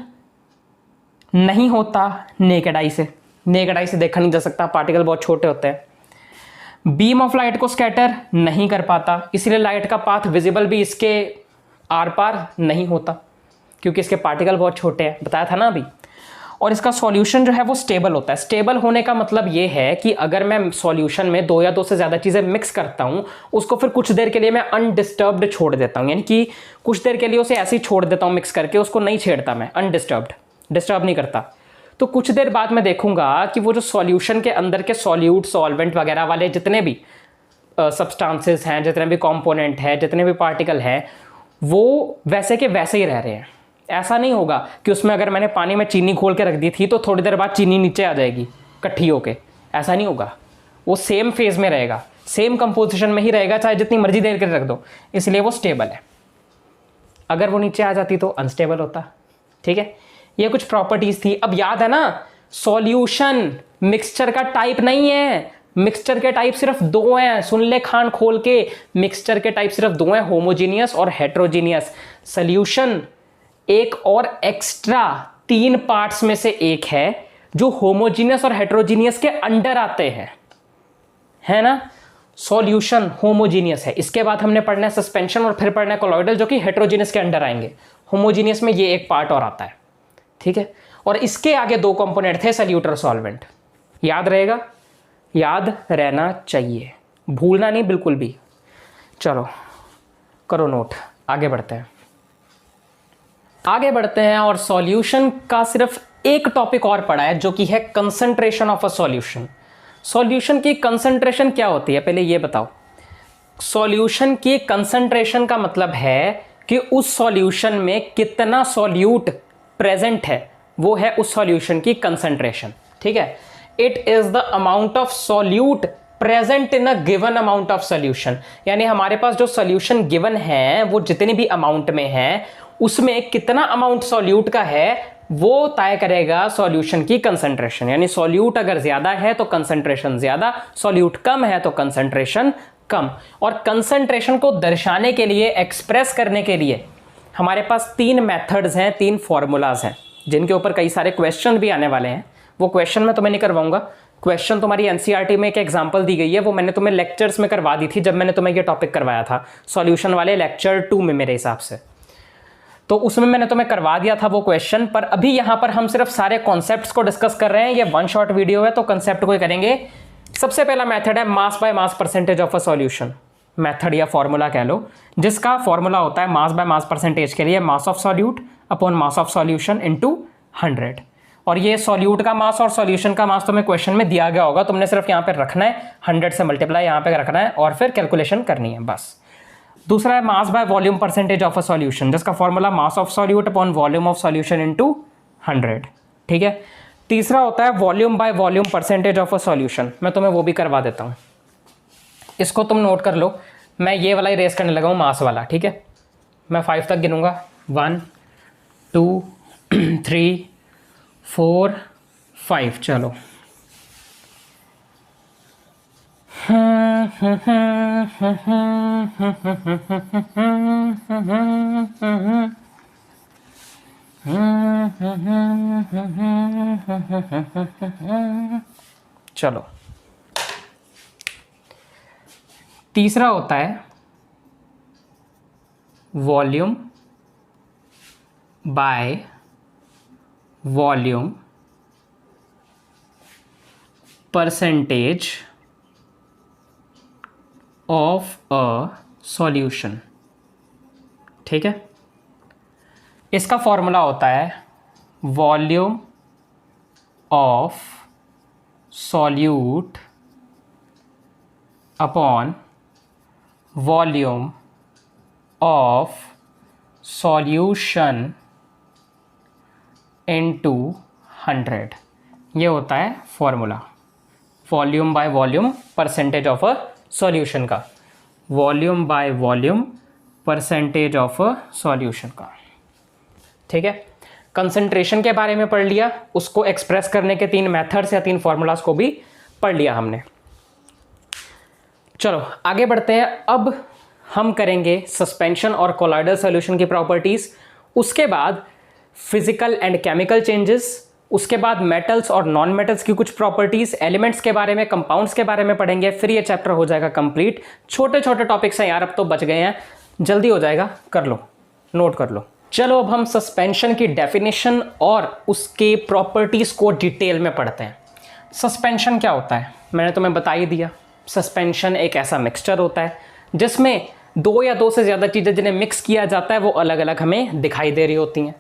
Speaker 1: नहीं होता नेकेड आई से, नेकेड आई से देखा नहीं जा सकता, पार्टिकल बहुत छोटे होते हैं। बीम ऑफ लाइट को स्कैटर नहीं कर पाता, इसलिए लाइट का पाथ विजिबल भी इसके आर पार नहीं होता, क्योंकि इसके पार्टिकल बहुत छोटे हैं, बताया था ना अभी। और इसका सॉल्यूशन जो है वो स्टेबल होता है। स्टेबल होने का मतलब ये है कि अगर मैं सॉल्यूशन में 2 या 2 से ज़्यादा चीज़ें मिक्स करता हूँ, उसको फिर कुछ देर के लिए मैं अनडिस्टर्ब्ड छोड़ देता हूँ, यानी कि कुछ देर के लिए उसे ऐसे ही छोड़ देता हूँ मिक्स करके, उसको नहीं छेड़ता मैं, अनडिस्टर्ब्ड, डिस्टर्ब नहीं करता। तो कुछ देर बाद मैं देखूंगा कि वो जो सॉल्यूशन के अंदर के सॉल्यूट, सॉल्वेंट वगैरह वाले जितने भी सब्सटेंसेस हैं, जितने भी कंपोनेंट हैं, जितने भी पार्टिकल हैं, वो वैसे के वैसे ही रह रहे हैं। ऐसा नहीं होगा कि उसमें अगर मैंने पानी में चीनी खोल के रख दी थी तो थोड़ी देर बाद चीनी नीचे आ जाएगी इकट्ठी होके, ऐसा नहीं होगा। वो सेम फेज में रहेगा, सेम कंपोजिशन में ही रहेगा, चाहे जितनी मर्जी देर के रख दो, इसलिए वो स्टेबल है। अगर वो नीचे आ जाती तो अनस्टेबल होता। ठीक है, ये कुछ प्रॉपर्टीज थी। अब याद है ना, सॉल्यूशन मिक्सचर का टाइप नहीं है, मिक्सचर के टाइप सिर्फ 2 हैं। सुन ले खान खोल के, मिक्सचर के टाइप सिर्फ 2 हैं, होमोजीनियस और हेट्रोजीनियस। सॉल्यूशन एक और एक्स्ट्रा 3 पार्ट्स में से एक है जो होमोजीनियस और हेट्रोजीनियस के अंडर आते हैं, है ना। सॉल्यूशन होमोजीनियस है, इसके बाद हमने पढ़ना है सस्पेंशन और फिर पढ़ना है कोलॉइडल, जो कि हेट्रोजीनियस के अंडर आएंगे। होमोजीनियस में ये एक पार्ट और आता है। ठीक है, और इसके आगे दो कंपोनेंट थे सल्यूट और सॉल्वेंट। याद रहेगा, याद रहना चाहिए, भूलना नहीं बिल्कुल भी। चलो करो नोट, आगे बढ़ते हैं। आगे बढ़ते हैं और सॉल्यूशन का सिर्फ एक टॉपिक और पढ़ा है जो कि है concentration of a solution. Solution की कंसंट्रेशन क्या होती है पहले ये बताओ। सॉल्यूशन की कंसंट्रेशन का मतलब है कि उस सॉल्यूशन में कितना सॉल्यूट प्रेजेंट है, वो है उस सॉल्यूशन की कंसंट्रेशन। ठीक है, it is the amount of solute present in a given amount of solution. यानी हमारे पास जो सॉल्यूशन गिवन है वो जितने भी अमाउंट में है उसमें कितना अमाउंट सॉल्यूट का है वो तय करेगा सॉल्यूशन की कंसंट्रेशन। यानी सॉल्यूट अगर ज्यादा है तो कंसंट्रेशन ज्यादा, सॉल्यूट कम है तो कंसंट्रेशन कम। और कंसंट्रेशन को दर्शाने के लिए, एक्सप्रेस करने के लिए हमारे पास तीन मेथड्स हैं, तीन फॉर्मूलाज हैं जिनके ऊपर कई सारे क्वेश्चन भी आने वाले हैं। वो क्वेश्चन मैं तुम्हें नहीं करवाऊंगा, क्वेश्चन तुम्हारी एनसीईआरटी में एक एग्जांपल दी गई है, वो मैंने तुम्हें लेक्चर्स में करवा दी थी जब मैंने तुम्हें ये टॉपिक करवाया था सॉल्यूशन वाले लेक्चर 2 में मेरे हिसाब से। तो उसमें मैंने तुम्हें करवा दिया था वो क्वेश्चन, पर अभी यहां पर हम सिर्फ सारे कॉन्सेप्ट्स को डिस्कस कर रहे हैं। ये वन शॉट वीडियो है तो कॉन्सेप्ट को ही करेंगे। सबसे पहला मेथड है mass by mass percentage of a solution, method या फॉर्मूला कह लो, जिसका फॉर्मूला होता है मास बाय मास परसेंटेज के लिए मास of solute upon mass of solution into 100। और ये सॉल्यूट का मास और सॉल्यूशन का मास तुम्हें क्वेश्चन में दिया गया होगा, तुमने सिर्फ यहाँ पे रखना है 100 से मल्टीप्लाई यहाँ पे रखना है और फिर कैलकुलेशन करनी है बस। दूसरा है mass by volume percentage of a solution, जिसका formula mass of solute upon volume of solution into 100। ठीक है, तीसरा होता है volume by volume percentage of a solution. मैं तुम्हें वो भी करवा देता हूँ, इसको तुम नोट कर लो। मैं ये वाला ही रेस करने लगा हूँ, मास वाला। ठीक है, मैं 5 तक गिनूंगा, 1 2 3 4 5। चलो चलो तीसरा होता है volume by volume percentage of a solution. ठीक है, इसका फॉर्मूला होता है volume of solute upon volume of solution into 100। ये होता है formula volume by volume percentage of a solution का, volume by volume percentage of a solution का। ठीक है, कंसंट्रेशन के बारे में पढ़ लिया, उसको एक्सप्रेस करने के 3 मेथड्स या 3 फॉर्मूलाज को भी पढ़ लिया हमने। चलो आगे बढ़ते हैं। अब हम करेंगे सस्पेंशन और कोलॉइडल सॉल्यूशन की प्रॉपर्टीज, उसके बाद फिजिकल एंड केमिकल चेंजेस, उसके बाद मेटल्स और नॉन मेटल्स की कुछ प्रॉपर्टीज, एलिमेंट्स के बारे में, कंपाउंड्स के बारे में पढ़ेंगे, फिर ये चैप्टर हो जाएगा कंप्लीट। छोटे छोटे टॉपिक्स हैं यार, अब तो बच गए हैं, जल्दी हो जाएगा, कर लो, नोट कर लो। चलो अब हम सस्पेंशन की डेफिनेशन और उसके प्रॉपर्टीज को डिटेल में पढ़ते हैं। सस्पेंशन क्या होता है मैंने तुम्हें बता ही दिया। सस्पेंशन एक ऐसा मिक्सचर होता है जिसमें 2 या 2 से ज़्यादा चीज़ें जिन्हें मिक्स किया जाता है वो अलग अलग हमें दिखाई दे रही होती हैं।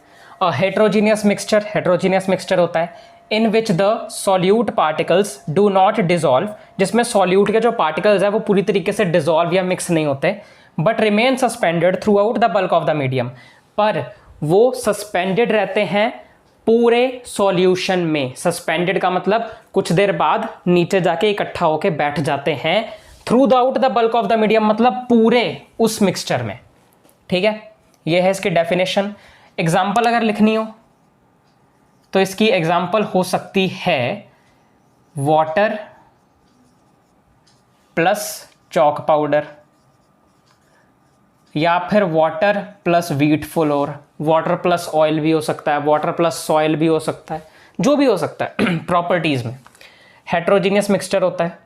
Speaker 1: हेट्रोजीनियस मिक्सचर होता है in which the solute particles do not dissolve, जिसमें सॉल्यूट के जो पार्टिकल्स है वो पूरी तरीके से डिजॉल्व या मिक्स नहीं होते, but remain suspended through out the bulk of the medium, पर वो सस्पेंडेड रहते हैं पूरे सॉल्यूशन में। सस्पेंडेड का मतलब कुछ देर बाद नीचे जाके इकट्ठा होके बैठ जाते हैं। Through out the bulk of the medium मतलब पूरे उस मिक्सचर में। ठीक है, ये है इसकी डेफिनेशन। एग्जाम्पल अगर लिखनी हो तो इसकी एग्जाम्पल हो सकती है वाटर प्लस चॉक पाउडर, या फिर water plus wheat flour, water plus oil भी हो सकता है, वाटर प्लस सॉइल भी हो सकता है, जो भी हो सकता है प्रॉपर्टीज में। हेट्रोजीनियस मिक्सचर होता है।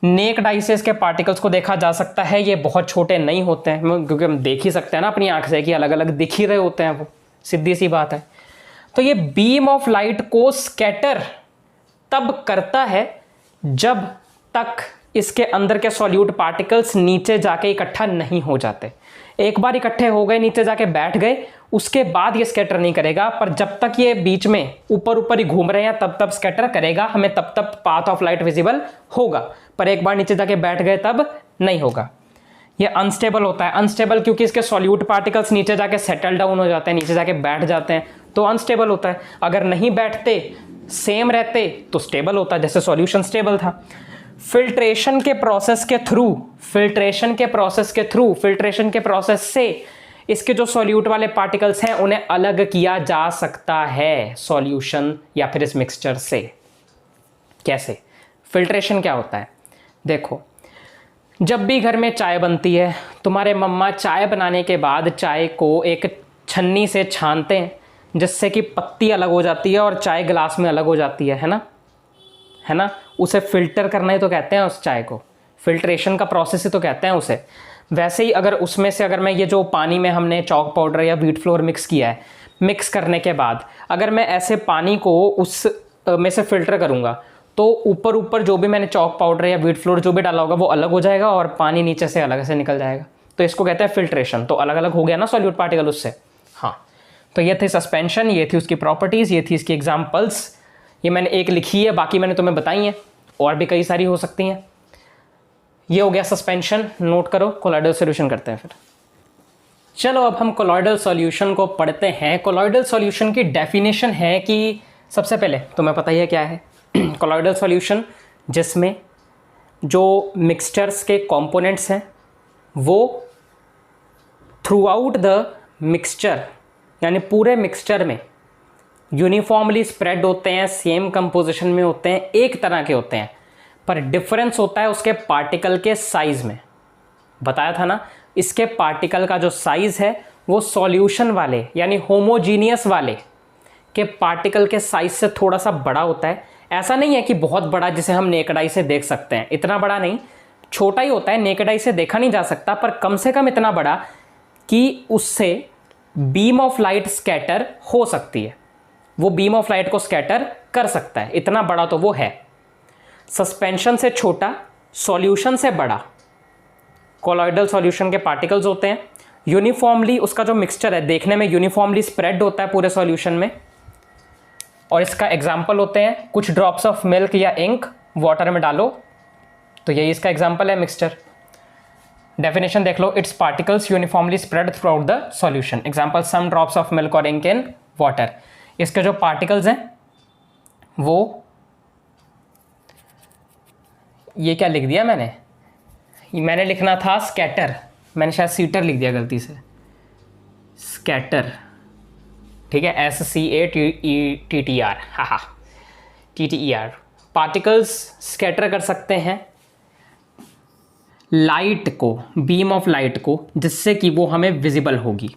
Speaker 1: नेक्ड आई से इसके पार्टिकल्स को देखा जा सकता है, ये बहुत छोटे नहीं होते हैं क्योंकि हम देख ही सकते हैं ना अपनी आंख से कि अलग अलग दिख ही रहे होते हैं, वो सीधी सी बात है। तो ये बीम ऑफ लाइट को स्कैटर तब करता है जब तक इसके अंदर के सॉल्यूट पार्टिकल्स नीचे जाके इकट्ठा नहीं हो जाते। एक बार इकट्ठे हो गए, नीचे जाके बैठ गए, उसके बाद ये स्कैटर नहीं करेगा, पर जब तक ये बीच में ऊपर ऊपर ही घूम रहे हैं तब स्कैटर करेगा, हमें तब पाथ ऑफ लाइट विजिबल होगा, पर एक बार नीचे जाके बैठ गए तब नहीं होगा। ये अनस्टेबल होता है। अनस्टेबल क्योंकि इसके सॉल्यूट पार्टिकल्स नीचे जाके सेटल डाउन हो जाते हैं, नीचे जाके बैठ जाते हैं, तो अनस्टेबल होता है। अगर नहीं बैठते, सेम रहते, तो स्टेबल होता है, जैसे सॉल्यूशन स्टेबल था। फिल्ट्रेशन के प्रोसेस से इसके जो सॉल्यूट वाले पार्टिकल्स हैं उन्हें अलग किया जा सकता है सॉल्यूशन या फिर इस मिक्सचर से। कैसे? फिल्ट्रेशन क्या होता है? देखो, जब भी घर में चाय बनती है, तुम्हारे मम्मा चाय बनाने के बाद चाय को एक छन्नी से छानते हैं, जिससे कि पत्ती अलग हो जाती है और चाय गिलास में अलग हो जाती है ना। उसे फिल्टर करना ही तो कहते हैं उस चाय को, फिल्ट्रेशन का प्रोसेस ही तो कहते हैं उसे। वैसे ही अगर उसमें से अगर मैं ये जो पानी में हमने चॉक पाउडर या व्हीट फ्लोर मिक्स किया है, मिक्स करने के बाद अगर मैं ऐसे पानी को उस में से फिल्टर करूँगा, तो ऊपर जो भी मैंने चॉक पाउडर या व्हीट फ्लोर जो भी डाला होगा वो अलग हो जाएगा और पानी नीचे से अलग से निकल जाएगा। तो इसको कहते हैं फिल्ट्रेशन। तो अलग अलग हो गया ना सॉल्यूट पार्टिकल उससे। हाँ, तो ये थी सस्पेंशन, ये थी उसकी प्रॉपर्टीज़, ये थी इसकी एग्जाम्पल्स। ये मैंने एक लिखी है, बाकी मैंने तुम्हें बताई हैं, और भी कई सारी हो सकती हैं। ये हो गया सस्पेंशन, नोट करो। कोलॉइडल सॉल्यूशन करते हैं फिर। चलो अब हम कोलॉइडल सॉल्यूशन को पढ़ते हैं। कोलॉइडल सॉल्यूशन की डेफिनेशन है कि सबसे पहले तुम्हें पता ही है क्या है कोलॉइडल सॉल्यूशन, जिसमें जो मिक्सचर्स के कंपोनेंट्स हैं वो थ्रू आउट द मिक्सचर, यानी पूरे मिक्सचर में यूनिफॉर्मली स्प्रेड होते हैं, सेम कंपोजिशन में होते हैं, एक तरह के होते हैं, पर डिफरेंस होता है उसके पार्टिकल के साइज़ में। बताया था ना, इसके पार्टिकल का जो साइज़ है वो सॉल्यूशन वाले यानी होमोजीनियस वाले के पार्टिकल के साइज़ से थोड़ा सा बड़ा होता है। ऐसा नहीं है कि बहुत बड़ा जिसे हम नेकेड आई से देख सकते हैं, इतना बड़ा नहीं, छोटा ही होता है, नेकेड आई से देखा नहीं जा सकता, पर कम से कम इतना बड़ा कि उससे बीम ऑफ लाइट स्कैटर हो सकती है, वो बीम ऑफ लाइट को स्कैटर कर सकता है, इतना बड़ा तो वो है। सस्पेंशन से छोटा, सॉल्यूशन से बड़ा कोलॉइडल सॉल्यूशन के पार्टिकल्स होते हैं। यूनिफॉर्मली उसका जो मिक्सचर है देखने में यूनिफॉर्मली स्प्रेड होता है पूरे सॉल्यूशन में, और इसका एग्जाम्पल होते हैं कुछ ड्रॉप्स ऑफ मिल्क या इंक वाटर में डालो, तो यही इसका एग्जाम्पल है मिक्सचर। डेफिनेशन देख लो, it's particles uniformly spread throughout the solution. Example, some drops of milk और इंक इन वाटर। इसके जो पार्टिकल्स हैं वो, ये क्या लिख दिया मैंने लिखना था स्कैटर, मैंने शायद सीटर लिख दिया गलती से, स्कैटर, ठीक है, SCATTER, हाँ TTER। पार्टिकल्स स्कैटर कर सकते हैं लाइट को, बीम ऑफ लाइट को, जिससे कि वो हमें विजिबल होगी,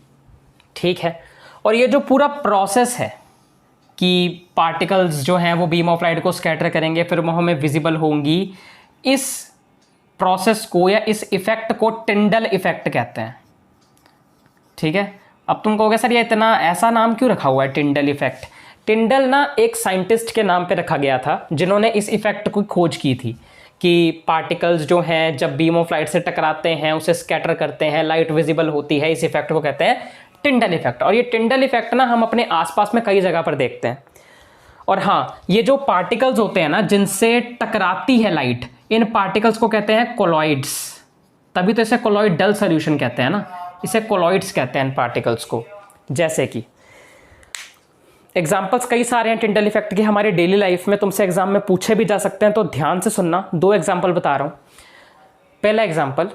Speaker 1: ठीक है। और ये जो पूरा प्रोसेस है कि पार्टिकल्स जो हैं वो बीम ऑफ लाइट को स्कैटर करेंगे, फिर वो हमें विजिबल होंगी, इस प्रोसेस को या इस इफेक्ट को टिंडल इफेक्ट कहते हैं, ठीक है। अब तुम कहोगे सर ये इतना ऐसा नाम क्यों रखा हुआ है टिंडल इफेक्ट? टिंडल ना एक साइंटिस्ट के नाम पे रखा गया था जिन्होंने इस इफेक्ट की खोज की थी कि पार्टिकल्स जो हैं जब बीम ऑफ लाइट से टकराते हैं उसे स्कैटर करते हैं, लाइट विजिबल होती है, इस इफेक्ट को कहते हैं टिंडल इफेक्ट। और ये टिंडल इफेक्ट ना हम अपने आसपास में कई जगह पर देखते हैं। और हाँ, ये जो पार्टिकल्स होते हैं ना जिनसे टकराती है लाइट, इन पार्टिकल्स को कहते हैं कोलॉइड्स। तभी तो इसे कोलॉइडल सॉल्यूशन कहते हैं ना, इसे कोलॉइड्स कहते हैं इन पार्टिकल्स को। जैसे कि एग्जाम्पल्स कई सारे हैं टिंडल इफेक्ट के हमारे डेली लाइफ में, तुमसे एग्जाम में पूछे भी जा सकते हैं, तो ध्यान से सुनना। 2 एग्जाम्पल बता रहा हूँ। पहला एग्जाम्पल,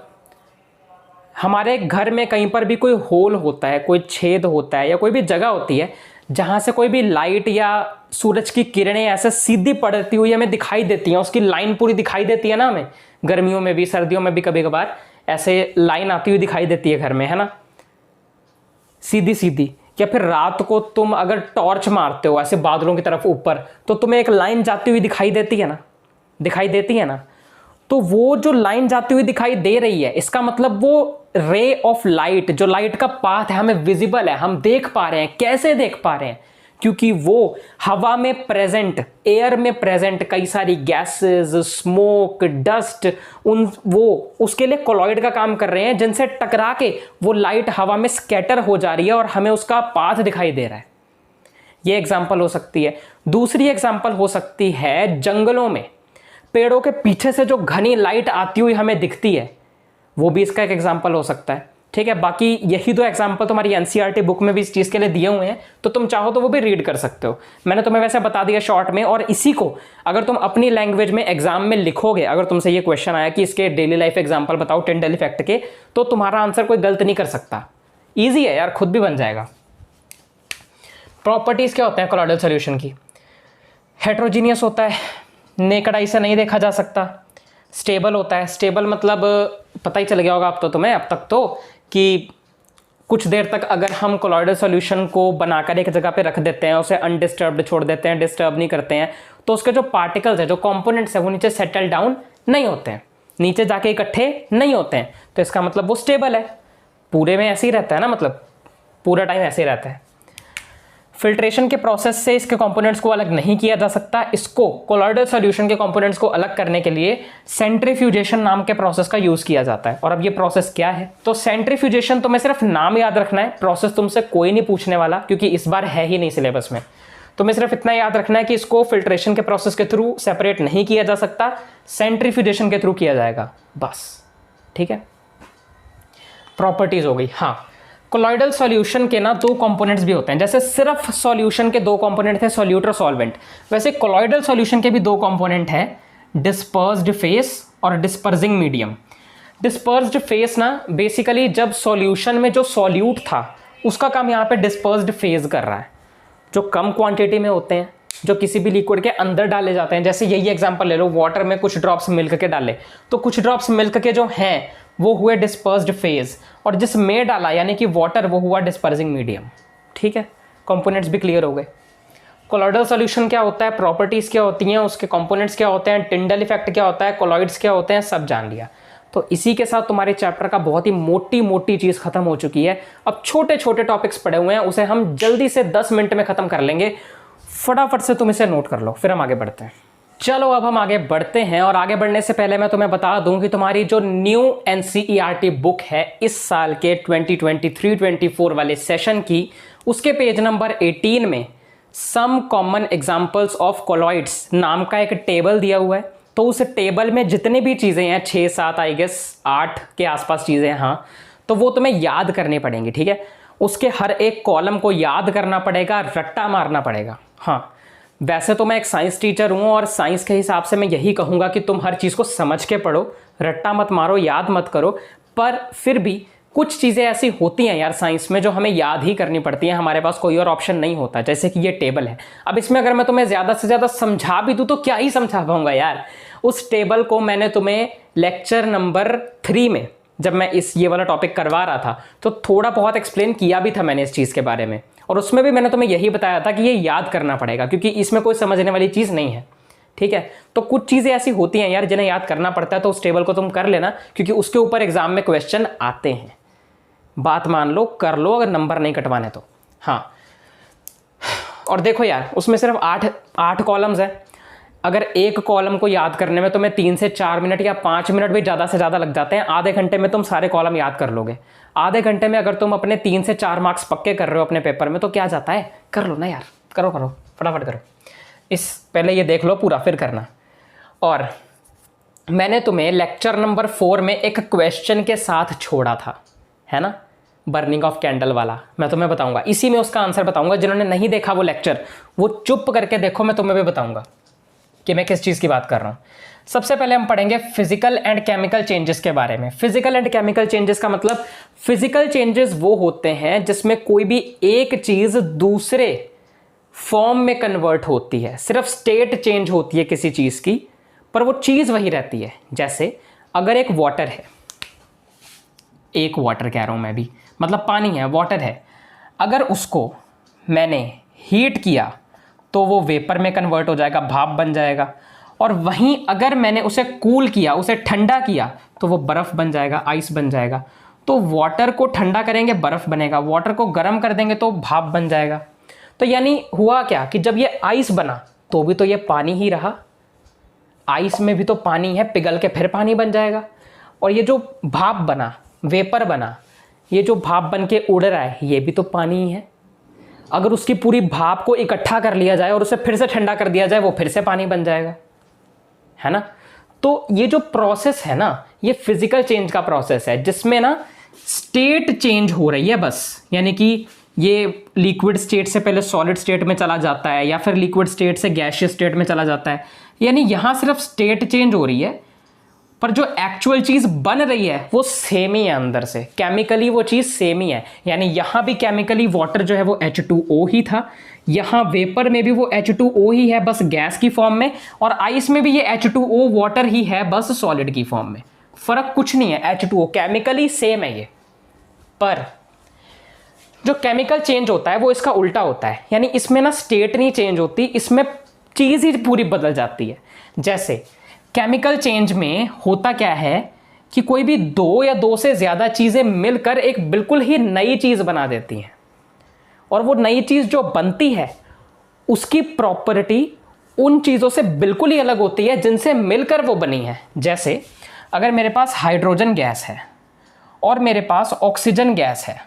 Speaker 1: हमारे घर में कहीं पर भी कोई होल होता है, कोई छेद होता है, या कोई भी जगह होती है जहाँ से कोई भी लाइट या सूरज की किरणें ऐसे सीधी पड़ती हुई हमें दिखाई देती हैं, उसकी लाइन पूरी दिखाई देती है ना हमें, गर्मियों में भी सर्दियों में भी कभी कभार ऐसे लाइन आती हुई दिखाई देती है घर में, है ना, सीधी सीधी। या फिर रात को तुम अगर टॉर्च मारते हो ऐसे बादलों की तरफ ऊपर, तो तुम्हें एक लाइन जाती हुई दिखाई देती है ना। तो वो जो लाइन जाती हुई दिखाई दे रही है, इसका मतलब वो रे ऑफ लाइट, जो लाइट का पाथ है, हमें विजिबल है, हम देख पा रहे हैं। कैसे देख पा रहे हैं? क्योंकि वो हवा में प्रेजेंट, एयर में प्रेजेंट कई सारी गैसेस, स्मोक, डस्ट, वो उसके लिए कोलॉइड का काम कर रहे हैं, जिनसे टकरा के वो लाइट हवा में स्कैटर हो जा रही है और हमें उसका पाथ दिखाई दे रहा है। ये एग्जाम्पल हो सकती है। दूसरी एग्जाम्पल हो सकती है जंगलों में पेड़ों के पीछे से जो घनी लाइट आती हुई हमें दिखती है, वो भी इसका एक एग्जाम्पल हो सकता है। ठीक है, बाकी यही दो एग्जाम्पल तुम्हारी एनसीईआरटी बुक में भी इस चीज़ के लिए दिए हुए हैं, तो तुम चाहो तो वो भी रीड कर सकते हो। मैंने तुम्हें वैसे बता दिया शॉर्ट में, और इसी को अगर तुम अपनी लैंग्वेज में एग्जाम में लिखोगे, अगर तुमसे ये क्वेश्चन आया कि इसके डेली लाइफ एग्जाम्पल बताओ टिंडल इफेक्ट के, तो तुम्हारा आंसर कोई गलत नहीं कर सकता। ईजी है यार, खुद भी बन जाएगा। प्रॉपर्टीज क्या होते हैं कोलॉइडल सॉल्यूशन की? हेट्रोजीनियस होता है, नेकड आई से नहीं देखा जा सकता। स्टेबल होता है, स्टेबल मतलब पता ही चल गया होगा अब तो तुम्हें, अब तक तो, कि कुछ देर तक अगर हम कोलॉइडल सॉल्यूशन को बनाकर एक जगह पे रख देते हैं, उसे अनडिस्टर्ब्ड छोड़ देते हैं, डिस्टर्ब नहीं करते हैं, तो उसके जो पार्टिकल्स है, जो कंपोनेंट्स है, वो नीचे सेटल डाउन नहीं होते हैं, नीचे जाके इकट्ठे नहीं होते हैं। तो इसका मतलब वो स्टेबल है, पूरे में ऐसे ही रहता है ना, मतलब पूरा टाइम ऐसे ही रहता है। फिल्ट्रेशन के प्रोसेस से इसके कंपोनेंट्स को अलग नहीं किया जा सकता। इसको कोलॉइडल सॉल्यूशन के कंपोनेंट्स को अलग करने के लिए सेंट्रीफ्यूजेशन नाम के प्रोसेस का यूज किया जाता है। और अब ये प्रोसेस क्या है? तो सेंट्रीफ्यूजेशन तुम्हें सिर्फ नाम याद रखना है, प्रोसेस तुमसे कोई नहीं पूछने वाला, क्योंकि इस बार है ही नहीं सिलेबस में। तुम्हें सिर्फ इतना याद रखना है कि इसको फिल्ट्रेशन के प्रोसेस के थ्रू सेपरेट नहीं किया जा सकता, सेंट्रीफ्यूजेशन के थ्रू किया जाएगा, बस। ठीक है, प्रॉपर्टीज हो गई। हाँ, कोलॉइडल सॉल्यूशन के ना दो कंपोनेंट्स भी होते हैं। जैसे सिर्फ सॉल्यूशन के दो कंपोनेंट थे, सॉल्यूट और सॉल्वेंट, वैसे कोलॉइडल सॉल्यूशन के भी दो कंपोनेंट हैं, डिस्पर्स्ड फेस और डिस्पर्सिंग मीडियम। डिस्पर्स्ड फेस ना बेसिकली जब सॉल्यूशन में जो सॉल्यूट था उसका काम यहाँ पे डिस्पर्स्ड फेज कर रहा है, जो कम क्वांटिटी में होते हैं, जो किसी भी लिक्विड के अंदर डाले जाते हैं। जैसे यही एग्जांपल ले लो, वाटर में कुछ ड्रॉप्स मिल्क के डाले, तो कुछ ड्रॉप्स मिल्क के जो हैं वो हुए डिस्पर्स्ड फेज, और जिसमें डाला यानी कि वाटर, वो हुआ डिस्पर्सिंग मीडियम। ठीक है, कंपोनेंट्स भी क्लियर हो गए। कोलॉइडल सॉल्यूशन क्या होता है, प्रॉपर्टीज क्या होती हैं, उसके कंपोनेंट्स क्या होते हैं, टिंडल इफेक्ट क्या होता है, कोलॉइड्स क्या होते हैं, सब जान लिया। तो इसी के साथ तुम्हारे चैप्टर का बहुत ही मोटी मोटी चीज़ खत्म हो चुकी है। अब छोटे छोटे टॉपिक्स पड़े हुए हैं, उसे हम जल्दी से 10 मिनट में खत्म कर लेंगे। फटाफट से तुम इसे नोट कर लो, फिर हम आगे बढ़ते हैं। चलो अब हम आगे बढ़ते हैं, और आगे बढ़ने से पहले मैं तुम्हें बता दूं कि तुम्हारी जो न्यू एनसीईआरटी बुक है इस साल के 2023-24 वाले सेशन की, उसके पेज नंबर 18 में some common examples of colloids नाम का एक टेबल दिया हुआ है। तो उस टेबल में जितनी भी चीज़ें हैं, 6-7 आई गेस 8 के आसपास चीज़ें हैं, हाँ, तो वो तुम्हें याद करनी पड़ेंगी। ठीक है, उसके हर एक कॉलम को याद करना पड़ेगा, रट्टा मारना पड़ेगा। हाँ, वैसे तो मैं एक साइंस टीचर हूँ, और साइंस के हिसाब से मैं यही कहूँगा कि तुम हर चीज़ को समझ के पढ़ो, रट्टा मत मारो, याद मत करो। पर फिर भी कुछ चीज़ें ऐसी होती हैं यार साइंस में जो हमें याद ही करनी पड़ती हैं, हमारे पास कोई और ऑप्शन नहीं होता। जैसे कि ये टेबल है, अब इसमें अगर मैं तुम्हें ज़्यादा से ज़्यादा समझा भी दूँ तो क्या ही समझा पाऊँगा यार। उस टेबल को मैंने तुम्हें लेक्चर नंबर 3 में, जब मैं ये वाला टॉपिक करवा रहा था, तो थोड़ा बहुत एक्सप्लेन किया भी था मैंने इस चीज़ के बारे में, और उसमें भी मैंने तुम्हें यही बताया था कि ये याद करना पड़ेगा, क्योंकि इसमें कोई समझने वाली चीज़ नहीं है। ठीक है, तो कुछ चीज़ें ऐसी होती हैं यार जिन्हें याद करना पड़ता है, तो उस टेबल को तुम कर लेना, क्योंकि उसके ऊपर एग्जाम में क्वेश्चन आते हैं। बात मान लो, कर लो, अगर नंबर नहीं कटवाने तो। हाँ, और देखो यार, उसमें सिर्फ 8 कॉलम्स हैं। अगर एक कॉलम को याद करने में तुम्हें 3 से 4 मिनट या 5 मिनट भी ज़्यादा से ज़्यादा लग जाते हैं, आधे घंटे में तुम सारे कॉलम याद कर लोगे। आधे घंटे में अगर तुम अपने 3 से 4 मार्क्स पक्के कर रहे हो अपने पेपर में, तो क्या जाता है, कर लो ना यार, करो फटाफट करो। पहले ये देख लो पूरा, फिर करना। और मैंने तुम्हें लेक्चर नंबर 4 में एक क्वेश्चन के साथ छोड़ा था, है ना, बर्निंग ऑफ कैंडल वाला। मैं तुम्हें बताऊंगा, इसी में उसका आंसर बताऊंगा। जिन्होंने नहीं देखा वो लेक्चर, वो चुप करके देखो, मैं तुम्हें भी बताऊंगा कि मैं किस चीज़ की बात कर रहा हूँ। सबसे पहले हम पढ़ेंगे फिजिकल एंड केमिकल चेंजेस के बारे में। फिजिकल एंड केमिकल चेंजेस का मतलब, फिजिकल चेंजेस वो होते हैं जिसमें कोई भी एक चीज़ दूसरे फॉर्म में कन्वर्ट होती है। सिर्फ स्टेट चेंज होती है किसी चीज़ की, पर वो चीज़ वही रहती है। जैसे अगर एक वाटर है, एक वाटर कह रहा हूँ मैं भी, मतलब पानी है, वाटर है, अगर उसको मैंने हीट किया तो वो वेपर में कन्वर्ट हो जाएगा, भाप बन जाएगा। और वहीं अगर मैंने उसे कूल किया, उसे ठंडा किया, तो वो बर्फ़ बन जाएगा, आइस बन जाएगा। तो वाटर को ठंडा करेंगे बर्फ़ बनेगा, वाटर को गर्म कर देंगे तो भाप बन जाएगा। तो यानी हुआ क्या कि जब ये आइस बना तो भी तो ये पानी ही रहा, आइस में भी तो पानी है, पिघल के फिर पानी बन जाएगा। और ये जो भाप बना, वेपर बना, ये जो भाप बन के उड़ रहा है ये भी तो पानी ही है। अगर उसकी पूरी भाप को इकट्ठा कर लिया जाए और उसे फिर से ठंडा कर दिया जाए वो फिर से पानी बन जाएगा, है ना। तो ये जो प्रोसेस है ना, ये फिजिकल चेंज का प्रोसेस है जिसमें ना स्टेट चेंज हो रही है बस। यानी कि ये लिक्विड स्टेट से पहले सॉलिड स्टेट में चला जाता है या फिर लिक्विड स्टेट से गैसियस स्टेट में चला जाता है, यानी यहाँ सिर्फ स्टेट चेंज हो रही है, पर जो एक्चुअल चीज़ बन रही है वो सेम ही है अंदर से, केमिकली वो चीज़ सेम ही है। यानी यहाँ भी केमिकली वाटर जो है वो H2O ही था, यहाँ वेपर में भी वो H2O ही है बस गैस की फॉर्म में, और आइस में भी ये H2O वाटर ही है बस सॉलिड की फॉर्म में। फर्क कुछ नहीं है, H2O केमिकली सेम है ये। पर जो केमिकल चेंज होता है वो इसका उल्टा होता है, यानी इसमें ना स्टेट नहीं चेंज होती, इसमें चीज़ ही पूरी बदल जाती है। जैसे केमिकल चेंज में होता क्या है कि कोई भी दो या दो से ज़्यादा चीज़ें मिलकर एक बिल्कुल ही नई चीज़ बना देती हैं, और वो नई चीज़ जो बनती है उसकी प्रॉपर्टी उन चीज़ों से बिल्कुल ही अलग होती है जिनसे मिलकर वो बनी है। जैसे अगर मेरे पास हाइड्रोजन गैस है और मेरे पास ऑक्सीजन गैस है,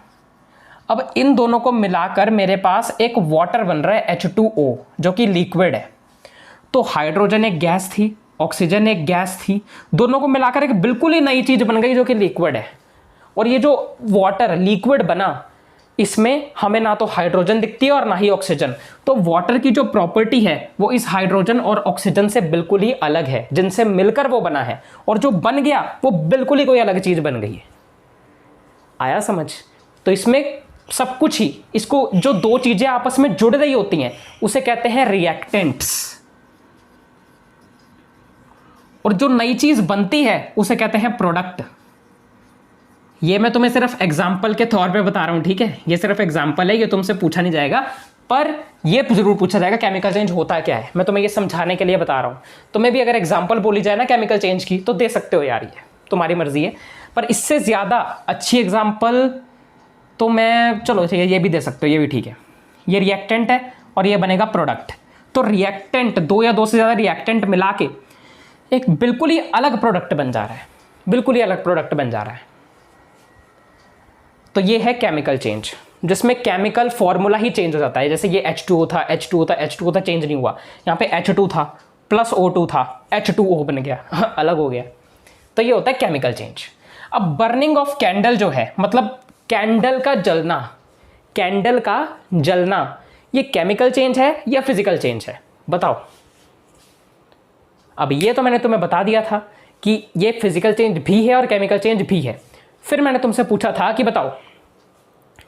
Speaker 1: अब इन दोनों को मिलाकर मेरे पास एक वाटर बन रहा है H2O जो कि लिक्विड है। तो हाइड्रोजन एक गैस थी, ऑक्सीजन एक गैस थी, दोनों को मिलाकर एक बिल्कुल ही नई चीज़ बन गई जो कि लिक्विड है। और ये जो वाटर लिक्विड बना, इसमें हमें ना तो हाइड्रोजन दिखती है और ना ही ऑक्सीजन, तो वाटर की जो प्रॉपर्टी है वो इस हाइड्रोजन और ऑक्सीजन से बिल्कुल ही अलग है, जिनसे मिलकर वो बना है, और जो बन गया वो बिल्कुल ही कोई अलग चीज़ बन गई है। आया समझ? तो इसमें सब कुछ ही, इसको जो दो चीज़ें आपस में जुड़ रही होती हैं उसे कहते हैं रिएक्टेंट्स, और जो नई चीज़ बनती है उसे कहते हैं प्रोडक्ट। ये मैं तुम्हें सिर्फ एग्जाम्पल के तौर पे बता रहा हूँ, ठीक है, ये सिर्फ एग्जाम्पल है, ये तुमसे पूछा नहीं जाएगा, पर ये जरूर पूछा जाएगा केमिकल चेंज होता क्या है। मैं तुम्हें ये समझाने के लिए बता रहा हूँ। तुम्हें भी अगर एग्जाम्पल बोली जाए ना केमिकल चेंज की तो दे सकते हो यार, ये तुम्हारी मर्जी है, पर इससे ज़्यादा अच्छी एग्जाम्पल तो मैं, चलो ठीक है, ये भी दे सकते हो, ये भी ठीक है। ये रिएक्टेंट है और ये बनेगा प्रोडक्ट। तो रिएक्टेंट, दो या दो से ज़्यादा रिएक्टेंट मिला के एक बिल्कुल ही अलग प्रोडक्ट बन जा रहा है, बिल्कुल ही अलग प्रोडक्ट बन जा रहा है। तो ये है केमिकल चेंज, जिसमें केमिकल फॉर्मूला ही चेंज हो जाता है। जैसे ये H2O था, H2O था, H2O था, चेंज नहीं हुआ, यहाँ पे H2 था प्लस O2 था, H2O बन गया, अलग हो गया। तो ये होता है केमिकल चेंज। अब बर्निंग ऑफ कैंडल जो है, मतलब कैंडल का जलना, कैंडल का जलना, ये केमिकल चेंज है या फिजिकल चेंज है? बताओ। अब ये तो मैंने तुम्हें बता दिया था कि ये फिजिकल चेंज भी है और केमिकल चेंज भी है। फिर मैंने तुमसे पूछा था कि बताओ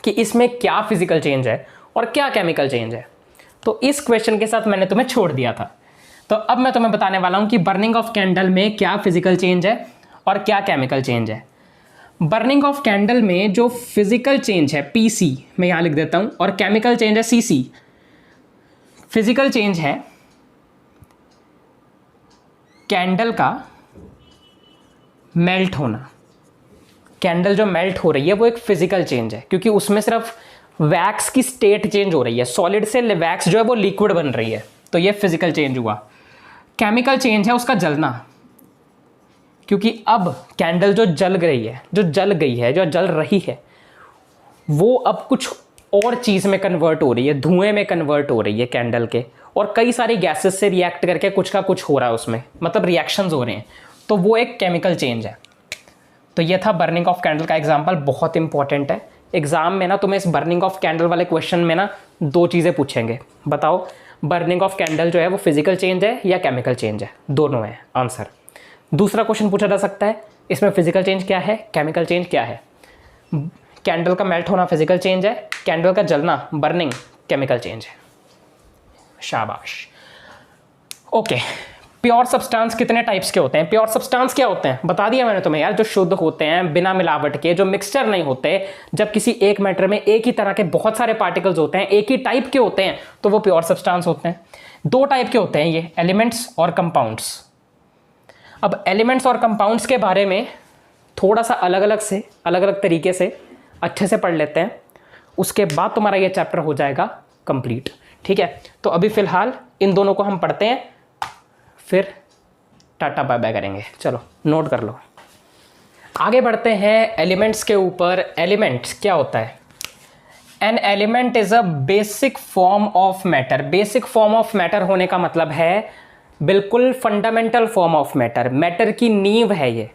Speaker 1: कि इसमें क्या फिजिकल चेंज है और क्या केमिकल चेंज है। तो इस क्वेश्चन के साथ मैंने तुम्हें छोड़ दिया था। तो अब मैं तुम्हें बताने वाला हूं कि बर्निंग ऑफ कैंडल में क्या फिजिकल चेंज है और क्या केमिकल चेंज है। बर्निंग ऑफ कैंडल में जो फिजिकल चेंज है PC, मैं यहां लिख देता हूं, और केमिकल चेंज है CC। फिजिकल चेंज है कैंडल का मेल्ट होना। कैंडल जो मेल्ट हो रही है वो एक फिजिकल चेंज है, क्योंकि उसमें सिर्फ वैक्स की स्टेट चेंज हो रही है, सॉलिड से वैक्स जो है वो लिक्विड बन रही है, तो ये फिजिकल चेंज हुआ। केमिकल चेंज है उसका जलना, क्योंकि अब कैंडल जो जल गई है, जो जल गई है, जो जल रही है, वो अब कुछ और चीज़ में कन्वर्ट हो रही है, धुएं में कन्वर्ट हो रही है कैंडल के, और कई सारी गैसेस से रिएक्ट करके कुछ का कुछ हो रहा है उसमें, मतलब रिएक्शंस हो रहे हैं, तो वो एक केमिकल चेंज है। तो ये था बर्निंग ऑफ कैंडल का एग्जाम्पल, बहुत इंपॉर्टेंट है। एग्जाम में ना तुम्हें इस बर्निंग ऑफ कैंडल वाले क्वेश्चन में ना दो चीज़ें पूछेंगे, बताओ बर्निंग ऑफ कैंडल जो है वो फिजिकल चेंज है या केमिकल चेंज है? दोनों है आंसर। दूसरा क्वेश्चन पूछा जा सकता है, इसमें फिजिकल चेंज क्या है, केमिकल चेंज क्या है? कैंडल का मेल्ट होना फिजिकल चेंज है, कैंडल का जलना बर्निंग केमिकल चेंज है। शाबाश। ओके, प्योर सब्सटेंस कितने टाइप्स के होते हैं? प्योर सब्सटेंस क्या होते हैं बता दिया मैंने तुम्हें यार, जो शुद्ध होते हैं बिना मिलावट के, जो मिक्सचर नहीं होते। जब किसी एक मैटर में एक ही तरह के बहुत सारे पार्टिकल्स होते हैं, एक ही टाइप के होते हैं, तो वो प्योर सब्सटेंस होते हैं। दो टाइप के होते हैं ये, एलिमेंट्स और कंपाउंड्स। अब एलिमेंट्स और कंपाउंड्स के बारे में थोड़ा सा अलग अलग तरीके से अच्छे से पढ़ लेते हैं, उसके बाद तुम्हारा ये चैप्टर हो जाएगा कंप्लीट। ठीक है, तो अभी फ़िलहाल इन दोनों को हम पढ़ते हैं, फिर टाटा बाय बाय करेंगे। चलो नोट कर लो। आगे बढ़ते हैं एलिमेंट्स के ऊपर। एलिमेंट्स क्या होता है? An element is a basic form of matter. Basic form of matter होने का मतलब है बिल्कुल fundamental form of matter, matter की नींव है ये।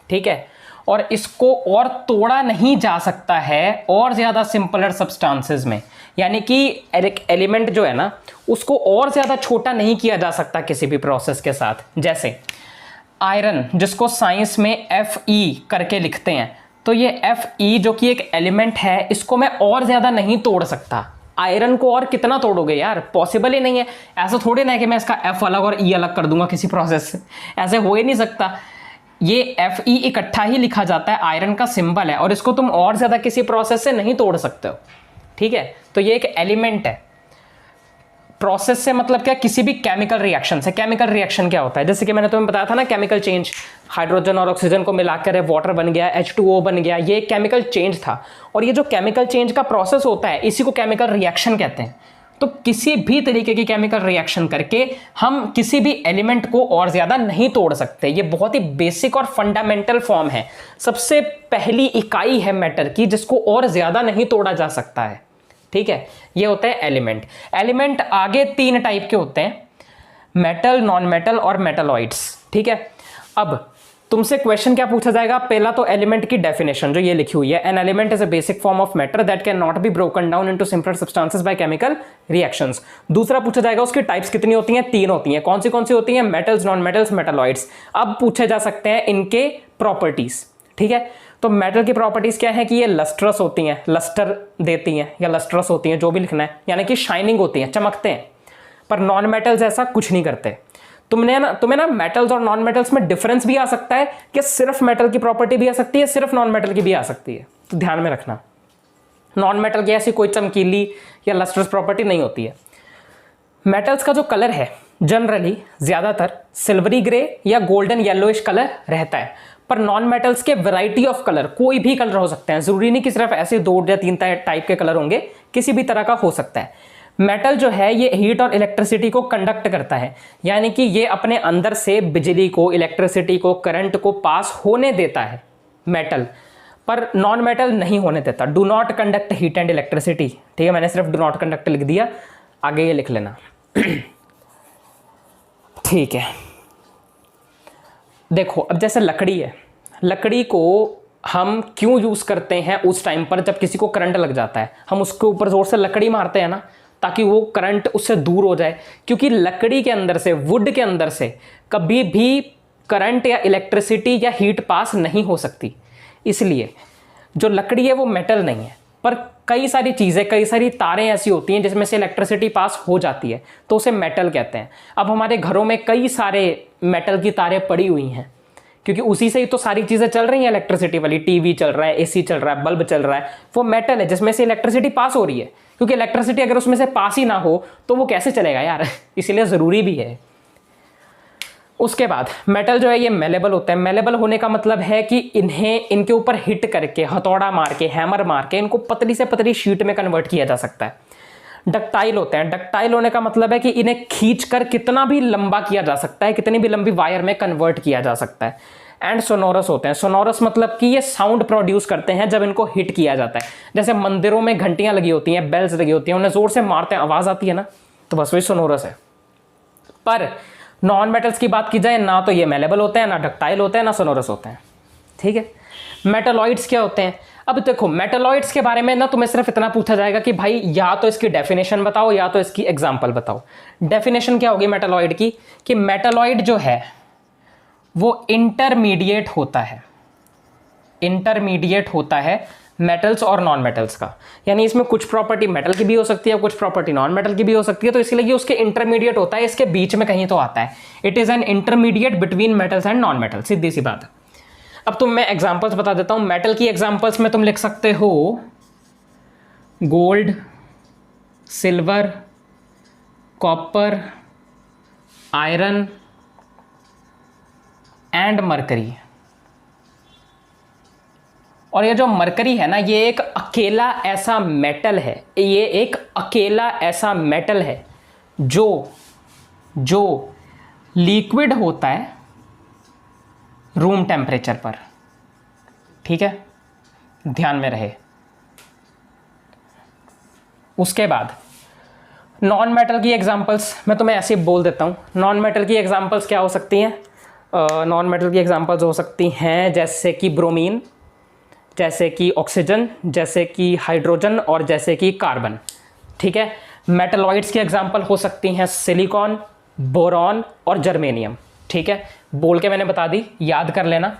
Speaker 1: ठीक है, और इसको और तोड़ा नहीं जा सकता है और ज़्यादा सिंपलर सब्सटेंसेस में, यानी कि एलिमेंट जो है ना उसको और ज़्यादा छोटा नहीं किया जा सकता किसी भी प्रोसेस के साथ। जैसे आयरन, जिसको साइंस में Fe करके लिखते हैं, तो ये Fe जो कि एक एलिमेंट है, इसको मैं और ज़्यादा नहीं तोड़ सकता। आयरन को और कितना तोड़ोगे यार, पॉसिबल ही नहीं है। ऐसा थोड़ी ना है कि मैं इसका F अलग और E अलग कर दूंगा किसी प्रोसेस से, ऐसे हो ही नहीं सकता। ये Fe इकट्ठा ही लिखा जाता है, आयरन का सिंबल है, और इसको तुम और ज़्यादा किसी प्रोसेस से नहीं तोड़ सकते हो। ठीक है, तो ये एक एलिमेंट है। प्रोसेस से मतलब क्या? किसी भी केमिकल रिएक्शन से। केमिकल रिएक्शन क्या होता है? जैसे कि मैंने तुम्हें बताया था ना, केमिकल चेंज, हाइड्रोजन और ऑक्सीजन को मिलाकर वाटर बन गया, H2O बन गया, ये एक केमिकल चेंज था। और ये जो केमिकल चेंज का प्रोसेस होता है, इसी को केमिकल रिएक्शन कहते हैं। तो किसी भी तरीके की केमिकल रिएक्शन करके हम किसी भी एलिमेंट को और ज़्यादा नहीं तोड़ सकते। ये बहुत ही बेसिक और फंडामेंटल फॉर्म है, सबसे पहली इकाई है मैटर की, जिसको और ज़्यादा नहीं तोड़ा जा सकता है। ठीक है, ये होते हैं एलिमेंट। एलिमेंट आगे 3 टाइप के होते हैं, मेटल, नॉन मेटल और मेटलॉइड्स। ठीक है, अब तुमसे क्वेश्चन क्या पूछा जाएगा? पहला तो एलिमेंट की डेफिनेशन जो ये लिखी हुई है, an element is a basic form of matter that can not be broken down into simpler substances by chemical reactions. दूसरा पूछा जाएगा उसकी टाइप्स कितनी होती हैं? 3 होती हैं। कौन सी होती हैं? Metals, non metals, metalloids. अब पूछे जा सकते हैं इनके प्रॉपर्टीज। ठीक है, तो मेटल की प्रॉपर्टीज क्या है कि ये लस्ट्रस होती हैं, लस्टर देती हैं या लस्ट्रस होती हैं, जो भी लिखना है, यानी कि शाइनिंग होती हैं, चमकते हैं। पर नॉन मेटल्स ऐसा कुछ नहीं करते। तुम्हें ना मेटल्स और नॉन मेटल्स में डिफरेंस भी आ सकता है कि सिर्फ मेटल की प्रॉपर्टी भी आ सकती है, सिर्फ नॉन मेटल की भी आ सकती है, तो ध्यान में रखना। नॉन मेटल की ऐसी कोई चमकीली या लस्ट्रस प्रॉपर्टी नहीं होती है। मेटल्स का जो कलर है जनरली ज़्यादातर सिल्वरी ग्रे या गोल्डन येलोइश कलर रहता है, पर नॉन मेटल्स के वैरायटी ऑफ कलर, कोई भी कलर हो सकते हैं, ज़रूरी नहीं कि सिर्फ ऐसे 2 या 3 टाइप के कलर होंगे, किसी भी तरह का हो सकता है। मेटल जो है ये हीट और इलेक्ट्रिसिटी को कंडक्ट करता है, यानी कि ये अपने अंदर से बिजली को, इलेक्ट्रिसिटी को, करंट को पास होने देता है मेटल, पर नॉन मेटल नहीं होने देता। Do not conduct heat and electricity. ठीक है, मैंने सिर्फ डू नॉट कंडक्ट लिख दिया, आगे ये लिख लेना। ठीक है, देखो अब जैसे लकड़ी है, लकड़ी को हम क्यों यूज़ करते हैं उस टाइम पर जब किसी को करंट लग जाता है, हम उसके ऊपर जोर से लकड़ी मारते हैं ना, ताकि वो करंट उससे दूर हो जाए, क्योंकि लकड़ी के अंदर से, वुड के अंदर से कभी भी करंट या इलेक्ट्रिसिटी या हीट पास नहीं हो सकती। इसलिए जो लकड़ी है वो मेटल नहीं है, पर कई सारी चीज़ें, कई सारी तारें ऐसी होती हैं जिसमें से इलेक्ट्रिसिटी पास हो जाती है, तो उसे मेटल कहते हैं। अब हमारे घरों में कई सारे मेटल की तारें पड़ी हुई हैं, क्योंकि उसी से ही तो सारी चीज़ें चल रही हैं इलेक्ट्रिसिटी वाली। टीवी चल रहा है, एसी चल रहा है, बल्ब चल रहा है, वो मेटल है जिसमें से इलेक्ट्रिसिटी पास हो रही है, क्योंकि इलेक्ट्रिसिटी अगर उसमें से पास ही ना हो तो वो कैसे चलेगा यार। इसीलिए ज़रूरी भी है। उसके बाद मेटल जो है ये मेलेबल होता है। मेलेबल होने का मतलब है कि इनके ऊपर हिट करके, हथौड़ा मार के, हैमर मार के इनको पतली से पतली शीट में कन्वर्ट किया जा सकता है। डक्टाइल होते हैं। डक्टाइल होने का मतलब है कि इन्हें खींचकर कितना भी लंबा किया जा सकता है, कितनी भी लंबी वायर में कन्वर्ट किया जा सकता है। एंड सोनोरस होते हैं। सोनोरस मतलब कि ये साउंड प्रोड्यूस करते हैं जब इनको हिट किया जाता है। जैसे मंदिरों में घंटियां लगी होती हैं, बेल्स लगी होती हैं, उन्हें जोर से मारते हैं, आवाज आती है ना, तो बस वही सोनोरस है। पर नॉन मेटल्स की बात की जाए ना, तो ये मेलेबल होते हैं, ना डक्टाइल होते हैं, ना सोनोरस होते हैं। ठीक है, मेटलॉइड्स क्या होते हैं? अब देखो मेटलॉइड्स के बारे में ना तुम्हें सिर्फ इतना पूछा जाएगा कि भाई या तो इसकी डेफिनेशन बताओ या तो इसकी एग्जांपल बताओ। डेफिनेशन क्या होगी मेटलॉइड की? कि मेटलॉइड जो है वो इंटरमीडिएट होता है, इंटरमीडिएट होता है मेटल्स और नॉन मेटल्स का। यानी इसमें कुछ प्रॉपर्टी मेटल की भी हो सकती है, कुछ प्रॉपर्टी नॉन मेटल की भी हो सकती है, तो इसलिए ये उसके इंटरमीडिएट होता है, इसके बीच में कहीं तो आता है। It is an intermediate between metals and non metal, सीधी सी बात है। अब तुम मैं एग्जांपल्स बता देता हूं। मेटल की एग्जांपल्स में तुम लिख सकते हो gold, silver, copper, iron and mercury. और ये जो मरकरी है ना, ये एक अकेला ऐसा मेटल है, ये एक अकेला ऐसा मेटल है जो लिक्विड होता है रूम टेम्परेचर पर। ठीक है, ध्यान में रहे। उसके बाद नॉन मेटल की एग्जांपल्स मैं तुम्हें ऐसे ही बोल देता हूँ। नॉन मेटल की एग्जांपल्स क्या हो सकती हैं? नॉन मेटल की एग्जांपल्स हो सकती हैं जैसे कि ब्रोमीन, जैसे कि ऑक्सीजन, जैसे कि हाइड्रोजन और जैसे कि कार्बन। ठीक है। मेटलॉइड्स की एग्जांपल हो सकती हैं सिलिकॉन, बोरॉन और जर्मेनियम। ठीक है, बोल के मैंने बता दी, याद कर लेना।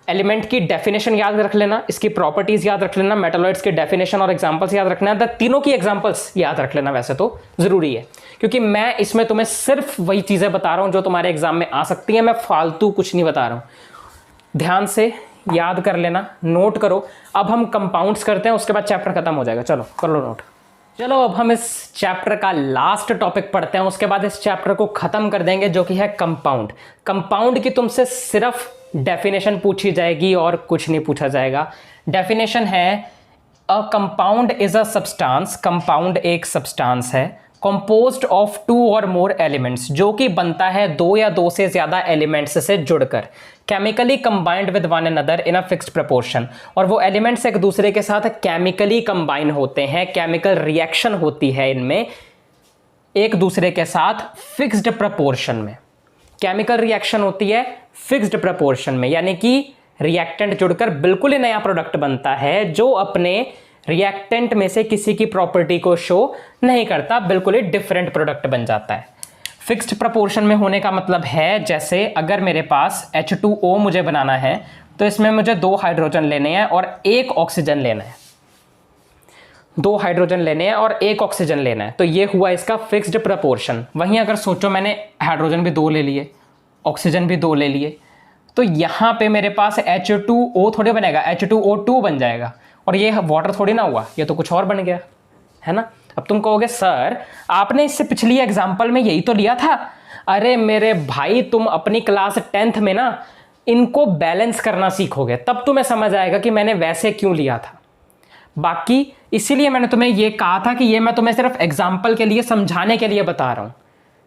Speaker 1: एलिमेंट की डेफिनेशन याद रख लेना, इसकी प्रॉपर्टीज याद रख लेना, मेटलॉइड्स के डेफिनेशन और एग्जांपल्स याद रखना है। तीनों की एग्जांपल्स याद रख लेना, वैसे तो जरूरी है क्योंकि मैं इसमें तुम्हें सिर्फ वही चीजें बता रहा हूं जो तुम्हारे एग्जाम में आ सकती हैं। मैं फालतू कुछ नहीं बता रहा हूं। ध्यान से याद कर लेना, नोट करो। अब हम कंपाउंड्स करते हैं, उसके बाद चैप्टर खत्म हो जाएगा। चलो कर लो नोट। चलो अब हम इस चैप्टर का लास्ट टॉपिक पढ़ते हैं, उसके बाद इस चैप्टर को खत्म कर देंगे, जो कि है कंपाउंड। कंपाउंड की तुमसे सिर्फ डेफिनेशन पूछी जाएगी और कुछ नहीं पूछा जाएगा। डेफिनेशन है a compound is a substance, compound एक सब्सटेंस है कंपोज्ड ऑफ 2 और मोर एलिमेंट्स, जो कि बनता है 2 या 2 से ज्यादा एलिमेंट्स से जुड़कर, chemically combined with one another in a fixed proportion. और वो एलिमेंट्स एक दूसरे के साथ केमिकली कंबाइन होते हैं, केमिकल रिएक्शन होती है इनमें एक दूसरे के साथ फिक्स्ड प्रपोर्शन में। केमिकल रिएक्शन होती है फिक्स्ड प्रपोर्शन में, यानी कि रिएक्टेंट जुड़कर बिल्कुल ही नया प्रोडक्ट बनता है जो अपने रिएक्टेंट में से किसी की प्रॉपर्टी को शो नहीं करता, बिल्कुल ही डिफरेंट प्रोडक्ट बन जाता है। फिक्स्ड प्रपोर्शन में होने का मतलब है, जैसे अगर मेरे पास H2O मुझे बनाना है तो इसमें मुझे 2 हाइड्रोजन लेने हैं और 1 ऑक्सीजन लेना है। 2 हाइड्रोजन लेने हैं और 1 ऑक्सीजन लेना है, तो ये हुआ इसका फिक्स्ड प्रपोर्शन। वहीं अगर सोचो मैंने हाइड्रोजन भी 2 ले लिए, ऑक्सीजन भी 2 ले लिए, तो यहां पे मेरे पास H2O थोड़ी बनेगा, H2O2 बन जाएगा। और ये वाटर थोड़ी ना हुआ, ये तो कुछ और बन गया, है ना। अब तुम कहोगे सर आपने इससे पिछली एग्जांपल में यही तो लिया था। अरे मेरे भाई, तुम अपनी क्लास 10th में ना इनको बैलेंस करना सीखोगे, तब तुम्हें समझ आएगा कि मैंने वैसे क्यों लिया था। बाकी इसीलिए मैंने तुम्हें यह कहा था कि ये मैं तुम्हें सिर्फ एग्जाम्पल के लिए, समझाने के लिए बता रहा हूं।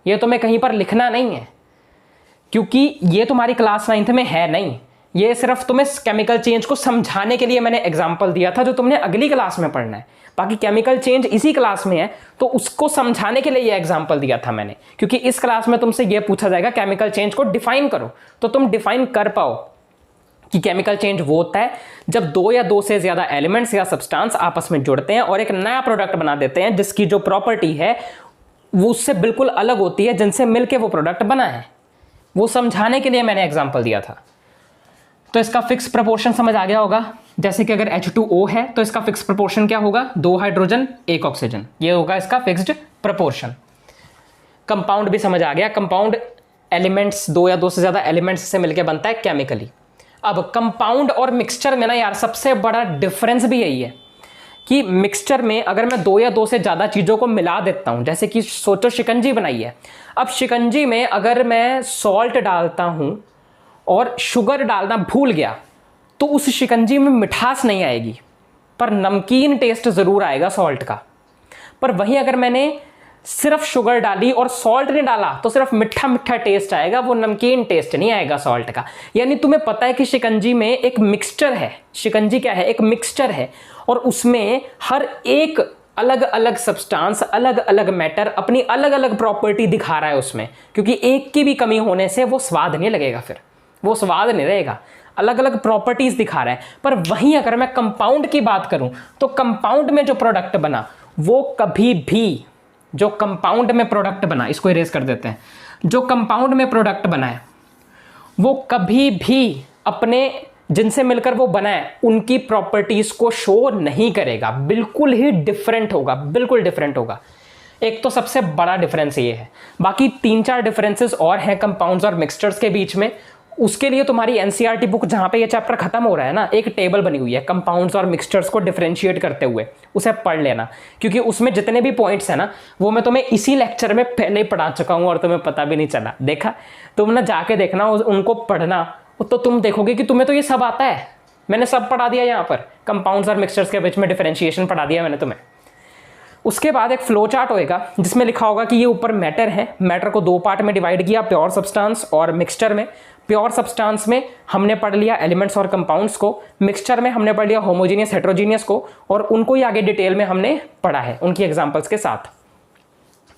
Speaker 1: ये तुम्हें कहीं पर लिखना नहीं है, क्योंकि ये तुम्हारी क्लास 9th में है नहीं। ये सिर्फ तुम्हें केमिकल चेंज को समझाने के लिए मैंने एग्जाम्पल दिया था, जो तुमने अगली क्लास में पढ़ना है। बाकी केमिकल चेंज इसी क्लास में है, तो उसको समझाने के लिए ये एग्जाम्पल दिया था मैंने, क्योंकि इस क्लास में तुमसे ये पूछा जाएगा केमिकल चेंज को डिफाइन करो, तो तुम डिफाइन कर पाओ कि केमिकल चेंज वो होता है जब 2 या 2 से ज्यादा एलिमेंट्स या सब्सटेंस आपस में जुड़ते हैं और एक नया प्रोडक्ट बना देते हैं, जिसकी जो प्रॉपर्टी है वो उससे बिल्कुल अलग होती है जिनसे मिलकर वो प्रोडक्ट बना है। वो समझाने के लिए मैंने एग्जाम्पल दिया था। तो इसका फिक्स प्रपोर्शन समझ आ गया होगा। जैसे कि अगर H2O है तो इसका फिक्स प्रपोर्शन क्या होगा? 2 हाइड्रोजन 1 ऑक्सीजन, ये होगा इसका फिक्स्ड प्रपोर्शन। कंपाउंड भी समझ आ गया। कंपाउंड एलिमेंट्स 2 या 2 से ज्यादा एलिमेंट्स से मिलकर बनता है केमिकली। अब कंपाउंड और मिक्सचर में ना यार सबसे बड़ा डिफरेंस भी यही है कि मिक्सचर में अगर मैं 2 या 2 से ज्यादा चीजों को मिला देता हूं, जैसे कि सोचो शिकंजी बनाई है। अब शिकंजी में अगर मैं सॉल्ट डालता हूं और शुगर डालना भूल गया तो उस शिकंजी में मिठास नहीं आएगी, पर नमकीन टेस्ट जरूर आएगा सॉल्ट का। पर वहीं अगर मैंने सिर्फ शुगर डाली और सॉल्ट नहीं डाला तो सिर्फ मिठा मिठा टेस्ट आएगा, वो नमकीन टेस्ट नहीं आएगा सॉल्ट का। यानी तुम्हें पता है कि शिकंजी में एक मिक्सचर है। शिकंजी क्या है? एक मिक्सचर है, और उसमें हर एक अलग अलग सब्सटेंस, अलग अलग मैटर अपनी अलग अलग प्रॉपर्टी दिखा रहा है उसमें, क्योंकि एक की भी कमी होने से वो स्वाद नहीं लगेगा, फिर वो स्वाद नहीं रहेगा। अलग अलग प्रॉपर्टीज दिखा रहा है। पर वहीं अगर मैं कंपाउंड की बात करूं तो कंपाउंड में जो प्रोडक्ट बना वो कभी भी, जो कंपाउंड में प्रोडक्ट बना, इसको इरेज कर देते हैं, जो कंपाउंड में प्रोडक्ट बना है वो कभी भी अपने जिनसे मिलकर वो बना है उनकी प्रॉपर्टीज को शो नहीं करेगा, बिल्कुल ही डिफरेंट होगा, बिल्कुल डिफरेंट होगा। एक तो सबसे बड़ा डिफरेंस ये है। बाकी 3-4 डिफरेंसेस और हैं कंपाउंड्स और मिक्सचर्स के बीच में। उसके लिए तुम्हारी एनसीईआरटी बुक जहां पे ये चैप्टर खत्म हो रहा है ना, एक टेबल बनी हुई है कंपाउंड्स और मिक्सचर्स को डिफरेंशिएट करते हुए, उसे पढ़ लेना, क्योंकि उसमें जितने भी पॉइंट्स है ना वो मैं तुम्हें इसी लेक्चर में पहले ही पढ़ा चुका हूं और तुम्हें पता भी नहीं चला। देखा? तुम ना जाके देखना, उनको पढ़ना, तो तुम देखोगे कि तुम्हें तो ये सब आता है, मैंने सब पढ़ा दिया यहाँ पर, कंपाउंड्स और मिक्सचर्स के बीच में डिफरेंशिएशन पढ़ा दिया मैंने तुम्हें। उसके बाद एक फ्लो चार्ट होएगा जिसमें लिखा होगा कि ये ऊपर मैटर है, मैटर को दो पार्ट में डिवाइड किया, प्योर सब्सटेंस और मिक्सचर में। प्योर सब्सटेंस में हमने पढ़ लिया एलिमेंट्स और कंपाउंड्स को, मिक्सचर में हमने पढ़ लिया होमोजीनियस हेट्रोजीनियस को, और उनको ही आगे डिटेल में हमने पढ़ा है उनकी एग्जांपल्स के साथ।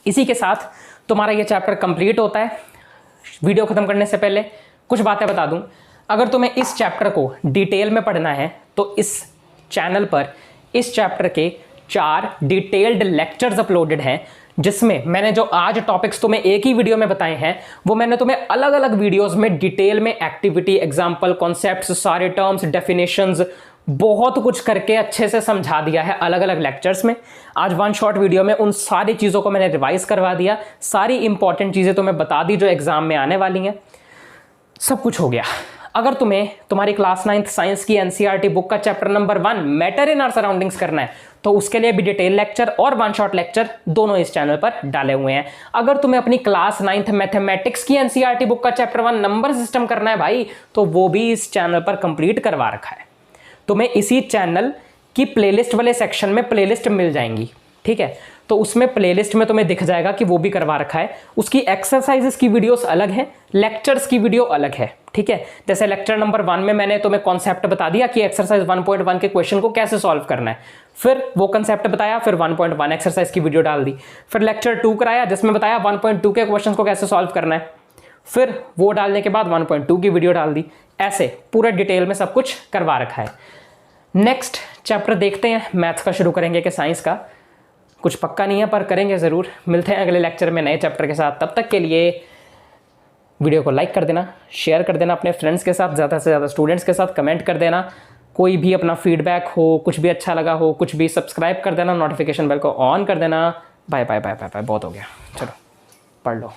Speaker 1: इसी के साथ तुम्हारा ये चैप्टर कंप्लीट होता है। वीडियो खत्म करने से पहले कुछ बातें बता दूं, अगर तुम्हें इस चैप्टर को डिटेल में पढ़ना है तो इस चैनल पर इस चैप्टर के 4 डिटेल्ड लेक्चर्स अपलोडेड हैं, जिसमें मैंने जो आज टॉपिक्स तुम्हें एक ही वीडियो में बताए हैं वो मैंने तुम्हें अलग अलग वीडियोस में डिटेल में एक्टिविटी, एग्जांपल, कॉन्सेप्ट्स, सारे टर्म्स, डेफिनेशंस, बहुत कुछ करके अच्छे से समझा दिया है अलग अलग लेक्चर्स में। आज वन शॉट वीडियो में उन सारी चीज़ों को मैंने रिवाइज करवा दिया, सारी इंपॉर्टेंट चीज़ें तुम्हें बता दी जो एग्जाम में आने वाली हैं, सब कुछ हो गया। अगर तुम्हें तुम्हारी क्लास 9th साइंस की एनसीईआरटी बुक का chapter number 1 matter in our surroundings करना है तो उसके लिए भी डिटेल लेक्चर और वन शॉट लेक्चर दोनों इस चैनल पर डाले हुए हैं। अगर तुम्हें अपनी क्लास 9th मैथमेटिक्स की एनसीईआरटी बुक का चैप्टर 1 नंबर सिस्टम करना है भाई, तो वो भी इस चैनल पर कंप्लीट करवा रखा है। तुम्हें इसी चैनल की प्लेलिस्ट वाले सेक्शन में प्लेलिस्ट मिल जाएंगी, ठीक है, तो उसमें प्लेलिस्ट में तुम्हें दिख जाएगा कि वो भी करवा रखा है। उसकी एक्सरसाइजेस की वीडियोस अलग है, लेक्चर्स की वीडियो अलग है, ठीक है। जैसे लेक्चर नंबर 1 में मैंने तुम्हें कॉन्सेप्ट बता दिया कि एक्सरसाइज 1.1 के क्वेश्चन को कैसे सॉल्व करना है, फिर वो कॉन्सेप्ट बताया, फिर 1.1 एक्सरसाइज की वीडियो डाल दी। फिर लेक्चर 2 कराया जिसमें बताया 1.2 के क्वेश्चन को कैसे सॉल्व करना है, फिर वो डालने के बाद 1.2 की वीडियो डाल दी। ऐसे पूरा डिटेल में सब कुछ करवा रखा है। नेक्स्ट चैप्टर देखते हैं, मैथ्स का शुरू करेंगे कि साइंस का, कुछ पक्का नहीं है पर करेंगे ज़रूर। मिलते हैं अगले लेक्चर में नए चैप्टर के साथ। तब तक के लिए वीडियो को लाइक कर देना, शेयर कर देना अपने फ्रेंड्स के साथ, ज़्यादा से ज़्यादा स्टूडेंट्स के साथ, कमेंट कर देना, कोई भी अपना फीडबैक हो, कुछ भी अच्छा लगा हो, कुछ भी, सब्सक्राइब कर देना, नोटिफिकेशन बेल को ऑन कर देना। Bye bye bye bye bye, बहुत हो गया, चलो पढ़ लो।